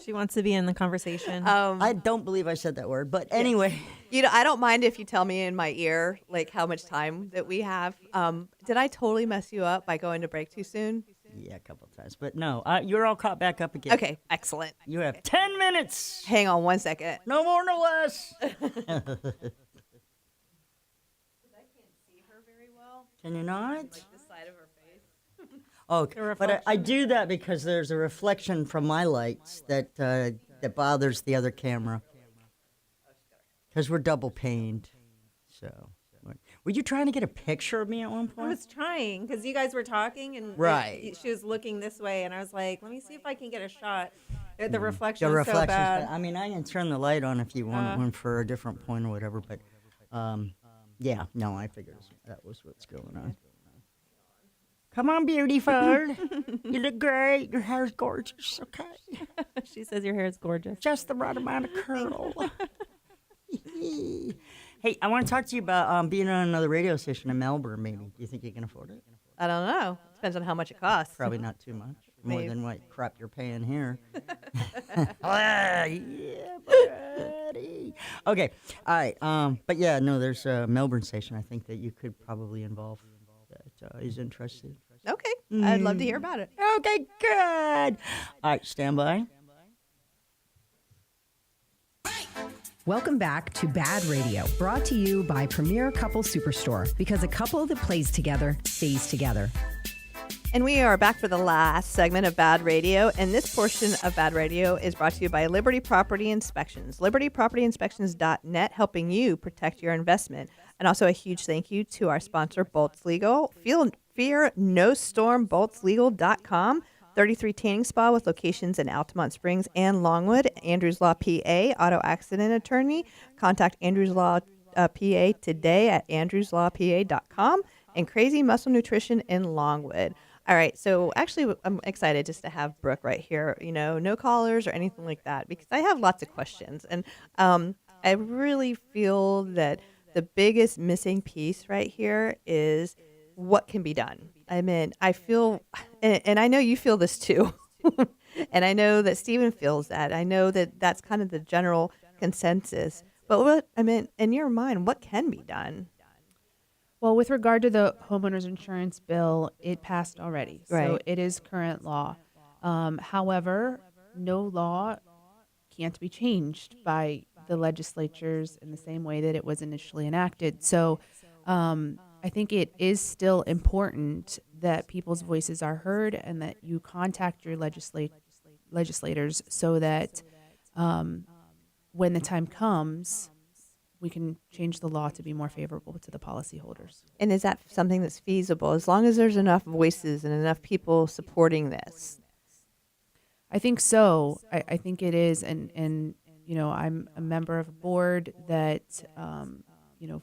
Speaker 3: She wants to be in the conversation.
Speaker 1: I don't believe I said that word, but anyway.
Speaker 7: I don't mind if you tell me in my ear like how much time that we have. Did I totally mess you up by going to break too soon?
Speaker 1: Yeah, a couple of times, but no, you're all caught back up again.
Speaker 7: Okay, excellent.
Speaker 1: You have 10 minutes.
Speaker 7: Hang on 1 second.
Speaker 1: No more, no less. Can you not?
Speaker 7: Like the side of her face.
Speaker 1: Oh, but I do that because there's a reflection from my lights that bothers the other camera. Because we're double paned. So, were you trying to get a picture of me at one
Speaker 3: I
Speaker 1: point?
Speaker 3: was trying because you guys were talking and
Speaker 1: Right.
Speaker 3: she was looking this way, and I was like, let me see if I can get a shot. The reflection
Speaker 1: The
Speaker 3: was so
Speaker 1: reflection's
Speaker 3: bad.
Speaker 1: I mean, I can turn the light on if you want one for a different point or whatever, but yeah, no, I figured that was what's going on. Come on, beautiful. You look great. Your hair's gorgeous, okay?
Speaker 3: She says your hair is gorgeous.
Speaker 1: Just the right amount of curl. Hey, I want to talk to you about being on another radio station in Melbourne, maybe. Do you think you can afford it?
Speaker 7: I don't know. Depends on how much it costs.
Speaker 1: Probably not too much. More
Speaker 7: Maybe.
Speaker 1: than what crap you're paying here. Yeah, buddy. Okay, all right. But yeah, no, there's a Melbourne station I think that you could probably involve that is interested.
Speaker 7: Okay. I'd love to hear about it.
Speaker 1: Okay, good. All right, stand by.
Speaker 5: Welcome back to BaaD Radio, brought to you by Premier Couple Superstore, because a couple that plays together stays together.
Speaker 7: And we are back for the last segment of BaaD Radio. And this portion of BaaD Radio is brought to you by Liberty Property Inspections. LibertyPropertyInspections.net, helping you protect your investment. And also a huge thank you to our sponsor, Boltz Legal. Fear no storm, BoltzLegal.com. 33 tanning spa with locations in Altamont Springs and Longwood. Andrews Law PA, auto accident attorney. Contact Andrews Law PA today at andrewslawpa.com. And Crazy Muscle Nutrition in Longwood. All right, so actually I'm excited just to have Brooke right here. No callers or anything like that because I have lots of questions. And I really feel that the biggest missing piece right here is what can be done. I mean, I feel, and I know you feel this too, and I know that Steven feels that. I know that that's kind of the general consensus. But in your mind, what can be done?
Speaker 13: Well, with regard to the homeowners insurance bill, it passed already. So
Speaker 7: Right.
Speaker 13: it is current law. However, no law can't be changed by the legislatures in the same way that it was initially enacted. So I think it is still important that people's voices are heard and that you contact your legislators so that when the time comes, we can change the law to be more favorable to the policyholders.
Speaker 7: And is that something that's feasible as long as there's enough voices and enough people supporting this?
Speaker 13: I think so. I think it is. And I'm a member of a board that,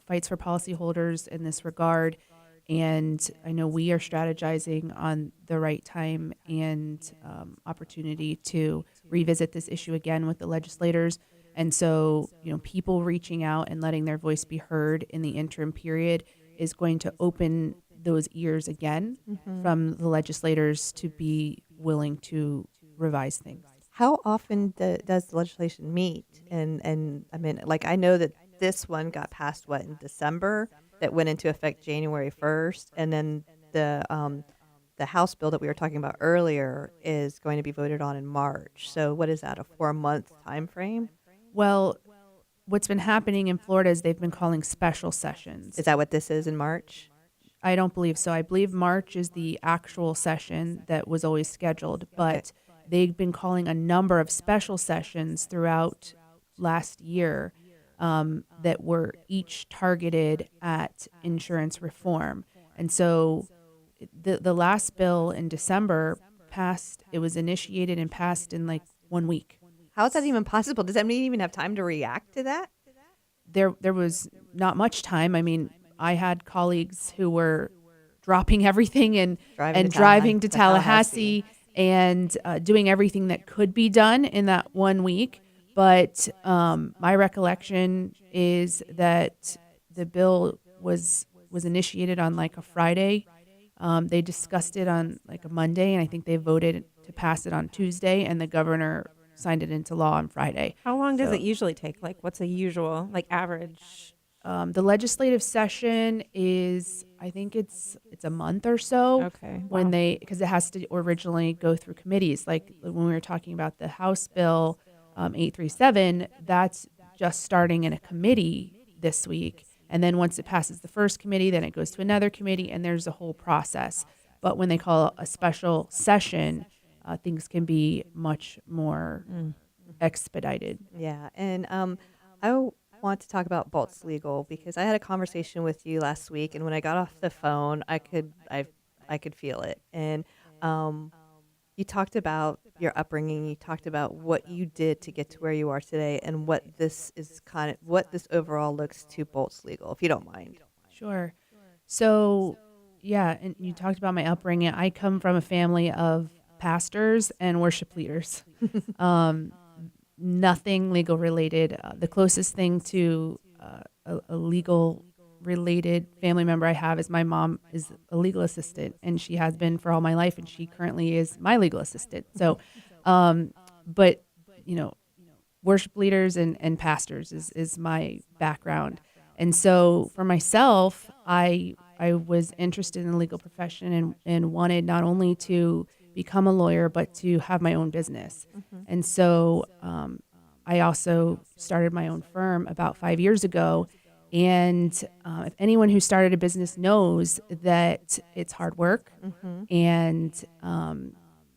Speaker 13: fights for policyholders in this regard. And I know we are strategizing on the right time and opportunity to revisit this issue again with the legislators. And so, people reaching out and letting their voice be heard in the interim period is going to open those ears again from the legislators to be willing to revise things.
Speaker 7: How often does the legislation meet? And I mean, like I know that this one got passed, in December, that went into effect January 1st. And then the House bill that we were talking about earlier is going to be voted on in March. So what is that, a 4-month time frame?
Speaker 13: Well, what's been happening in Florida is they've been calling special sessions.
Speaker 7: Is that what this is in March?
Speaker 13: I don't believe so. I believe March is the actual session that was always scheduled, but they've been calling a number of special sessions throughout last year that were each targeted at insurance reform. And so the last bill in December passed, it was initiated and passed in like 1 week.
Speaker 7: How is that even possible? Does anybody even have time to react to that?
Speaker 13: There was not much time. I mean, I had colleagues who were dropping everything and driving to Tallahassee and doing everything that could be done in that 1 week. But my recollection is that the bill was initiated on like a Friday. They discussed it on like a Monday, and I think they voted to pass it on Tuesday, and the governor signed it into law on Friday.
Speaker 3: How long does it usually take? Like, what's a usual, like, average?
Speaker 13: The legislative session is, I think it's a month or so.
Speaker 3: Okay.
Speaker 13: When because it has to originally go through committees. Like when we were talking about the House Bill 837, that's just starting in a committee this week. And then once it passes the first committee, then it goes to another committee, and there's a whole process. But when they call a special session, things can be much more expedited.
Speaker 7: Yeah, and I want to talk about Boltz Legal because I had a conversation with you last week, and when I got off the phone, I could feel it. And you talked about your upbringing. You talked about what you did to get to where you are today, and what this overall looks to Boltz Legal, if you don't mind.
Speaker 13: Sure. So, yeah, and you talked about my upbringing. I come from a family of pastors and worship leaders. Nothing legal related. The closest thing to a legal related family member I have is my mom is a legal assistant, and she has been for all my life, and she currently is my legal assistant. So, but worship leaders and pastors is my background. And so for myself, I was interested in the legal profession and wanted not only to become a lawyer, but to have my own business.
Speaker 7: Mm-hmm.
Speaker 13: And so I also started my own firm about 5 years ago. And if anyone who started a business knows that it's hard work, and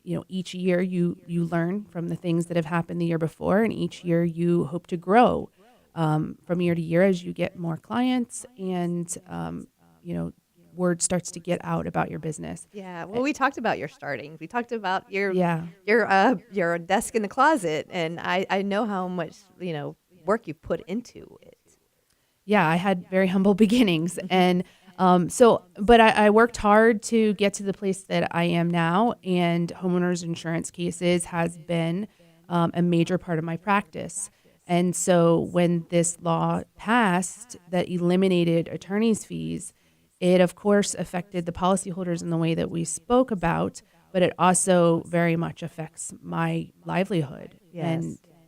Speaker 13: each year you learn from the things that have happened the year before, and each year you hope to grow from year to year as you get more clients, and word starts to get out about your business.
Speaker 7: Yeah, well, we talked about your starting. We talked about your desk in the closet, and I know how much work you put into it.
Speaker 13: Yeah, I had very humble beginnings, and but I worked hard to get to the place that I am now, and homeowners insurance cases has been a major part of my practice. And so when this law passed that eliminated attorney's fees, it of course affected the policyholders in the way that we spoke about, but it also very much affects my livelihood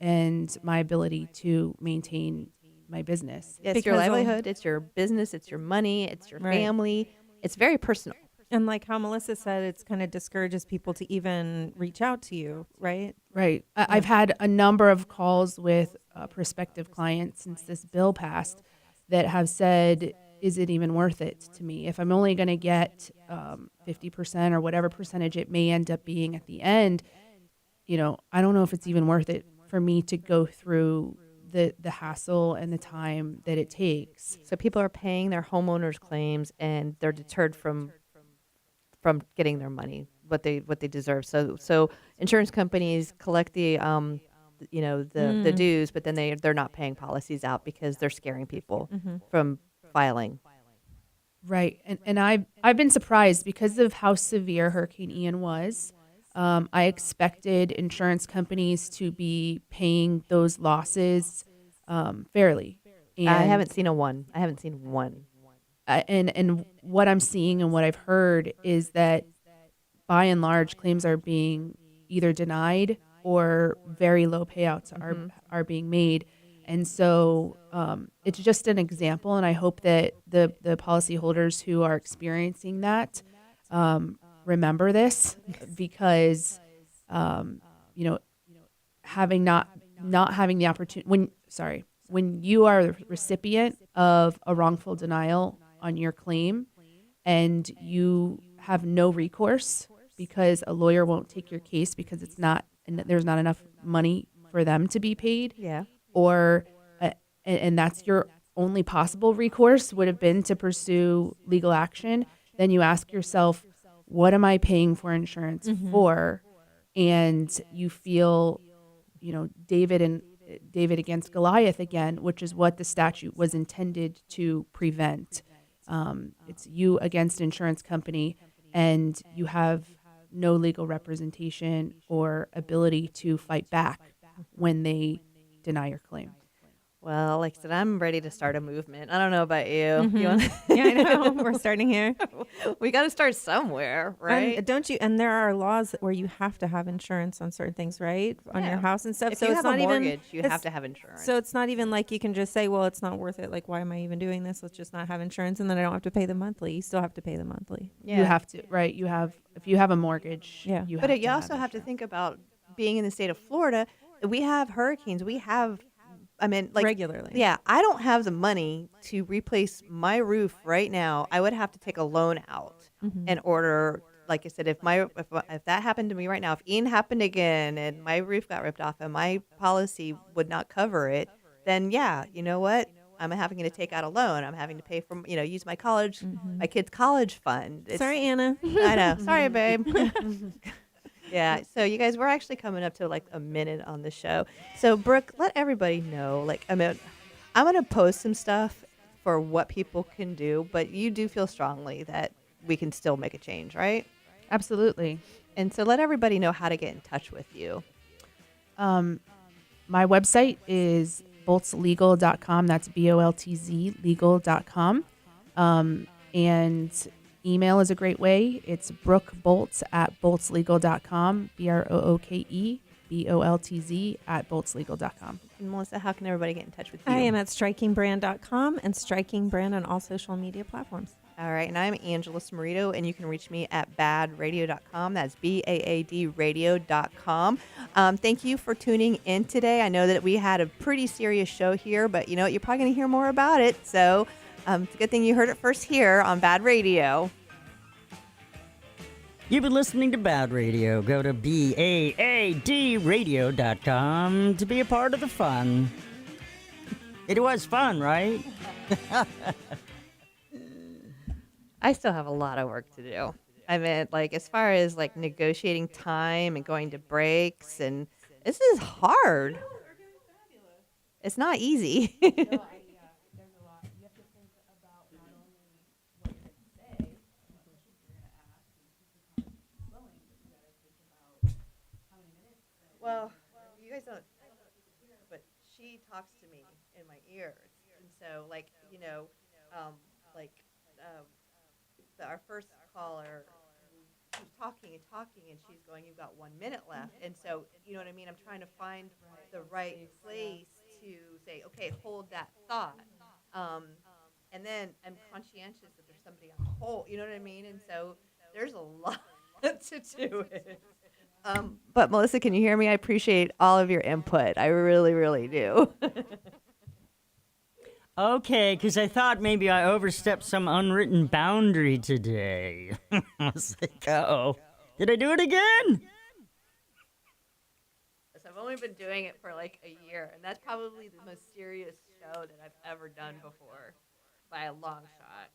Speaker 13: and my ability to maintain my business.
Speaker 7: It's your livelihood, it's your business, it's your money, it's your family. It's very personal.
Speaker 3: And like how Melissa said, it's kind of discourages people to even reach out to you, right?
Speaker 13: Right. I've had a number of calls with prospective clients since this bill passed that have said, is it even worth it to me? If I'm only going to get 50% or whatever percentage it may end up being at the end, I don't know if it's even worth it for me to go through the hassle and the time that it takes.
Speaker 7: So people are paying their homeowners claims, and they're deterred from getting their money, what they deserve. So insurance companies collect the dues, but then they're not paying policies out because they're scaring people from filing.
Speaker 13: Right. And I've been surprised because of how severe Hurricane Ian was. I expected insurance companies to be paying those losses fairly. And
Speaker 7: I haven't seen one. I haven't seen one.
Speaker 13: And what I'm seeing and what I've heard is that by and large claims are being either denied or very low payouts are being made. And so it's just an example, and I hope that the policyholders who are experiencing that remember this, because having not having the opportunity when you are the recipient of a wrongful denial on your claim and you have no recourse because a lawyer won't take your case because it's not, and there's not enough money for them to be paid.
Speaker 7: Yeah.
Speaker 13: Or, and that's your only possible recourse would have been to pursue legal action. Then you ask yourself, what am I paying for insurance for? And you feel, David against Goliath again, which is what the statute was intended to prevent. It's you against insurance company, and you have no legal representation or ability to fight back when they deny your claim.
Speaker 7: Well, like I said, I'm ready to start a movement. I don't know about you.
Speaker 3: Mhm.
Speaker 7: You wanna-
Speaker 3: Yeah, I know. We're starting here.
Speaker 7: We got to start somewhere, right?
Speaker 3: And don't you? And there are laws where you have to have insurance on certain things, right? On your
Speaker 7: Yeah.
Speaker 3: house and stuff.
Speaker 7: If
Speaker 3: so
Speaker 7: you
Speaker 3: it's
Speaker 7: have a
Speaker 3: not even.
Speaker 7: mortgage, you have
Speaker 3: it's-
Speaker 7: to have insurance.
Speaker 3: So it's not even like you can just say, "Well, it's not worth it. Like, why am I even doing this? Let's just not have insurance, and then I don't have to pay the monthly." You still have to pay the monthly.
Speaker 13: You have to, right? You have, if you have a mortgage,
Speaker 3: Yeah.
Speaker 13: you
Speaker 7: But
Speaker 13: have
Speaker 7: you
Speaker 13: to
Speaker 7: also have to think about being in the state of Florida. We have hurricanes. We have, I mean, like
Speaker 3: Regularly.
Speaker 7: Yeah, I don't have the money to replace my roof right now. I would have to take a loan out in order. Like I said, if that happened to me right now, if Ian happened again and my roof got ripped off and my policy would not cover it, then yeah, you know what? I'm having to take out a loan. I'm having to pay for, use my kids' college fund.
Speaker 3: Sorry, Anna.
Speaker 7: I know. Sorry, babe. Yeah. So you guys, we're actually coming up to like a minute on the show. So Brooke, let everybody know. I'm going to post some stuff for what people can do, but you do feel strongly that we can still make a change, right?
Speaker 13: Absolutely.
Speaker 7: And so let everybody know how to get in touch with you.
Speaker 13: My website is boltzlegal.com. That's BOLTZ legal.com. And email is a great way. It's Brooke Boltz at boltzlegal.com, BROOKE at boltzlegal.com.
Speaker 7: And Melissa, how can everybody get in touch with you?
Speaker 3: I am at strikingbrand.com and Striking Brand on all social media platforms.
Speaker 7: All right, and I'm Angela Smorito, and you can reach me at baadradio.com. That's BAAD radio.com. Thank you for tuning in today. I know that we had a pretty serious show here, but you know what? You're probably going to hear more about it. So it's a good thing you heard it first here on BaaD Radio.
Speaker 1: You've been listening to BaaD Radio. Go to BaaDradio.com to be a part of the fun. It was fun, right?
Speaker 7: I still have a lot of work to do. I mean, as far as negotiating time and going to breaks, and this is hard. It's not easy. Well, you guys don't, but she talks to me in my ears, and so our first caller keeps talking and talking, and she's going, "You've got 1 minute left," and so you know what I mean. I'm trying to find the right place to say, "Okay, hold that thought," and then I'm conscientious that there's somebody on hold. You know what I mean? And so there's a lot to do it. But Melissa, can you hear me? I appreciate all of your input. I really, really do.
Speaker 1: Okay, because I thought maybe I overstepped some unwritten boundary today. I was like, oh, did I do it again?
Speaker 7: So I've only been doing it for a year, and that's probably the most serious show that I've ever done before by a long shot.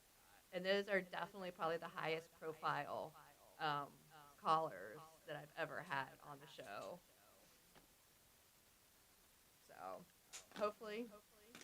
Speaker 7: And those are definitely probably the highest profile callers that I've ever had on the show. So hopefully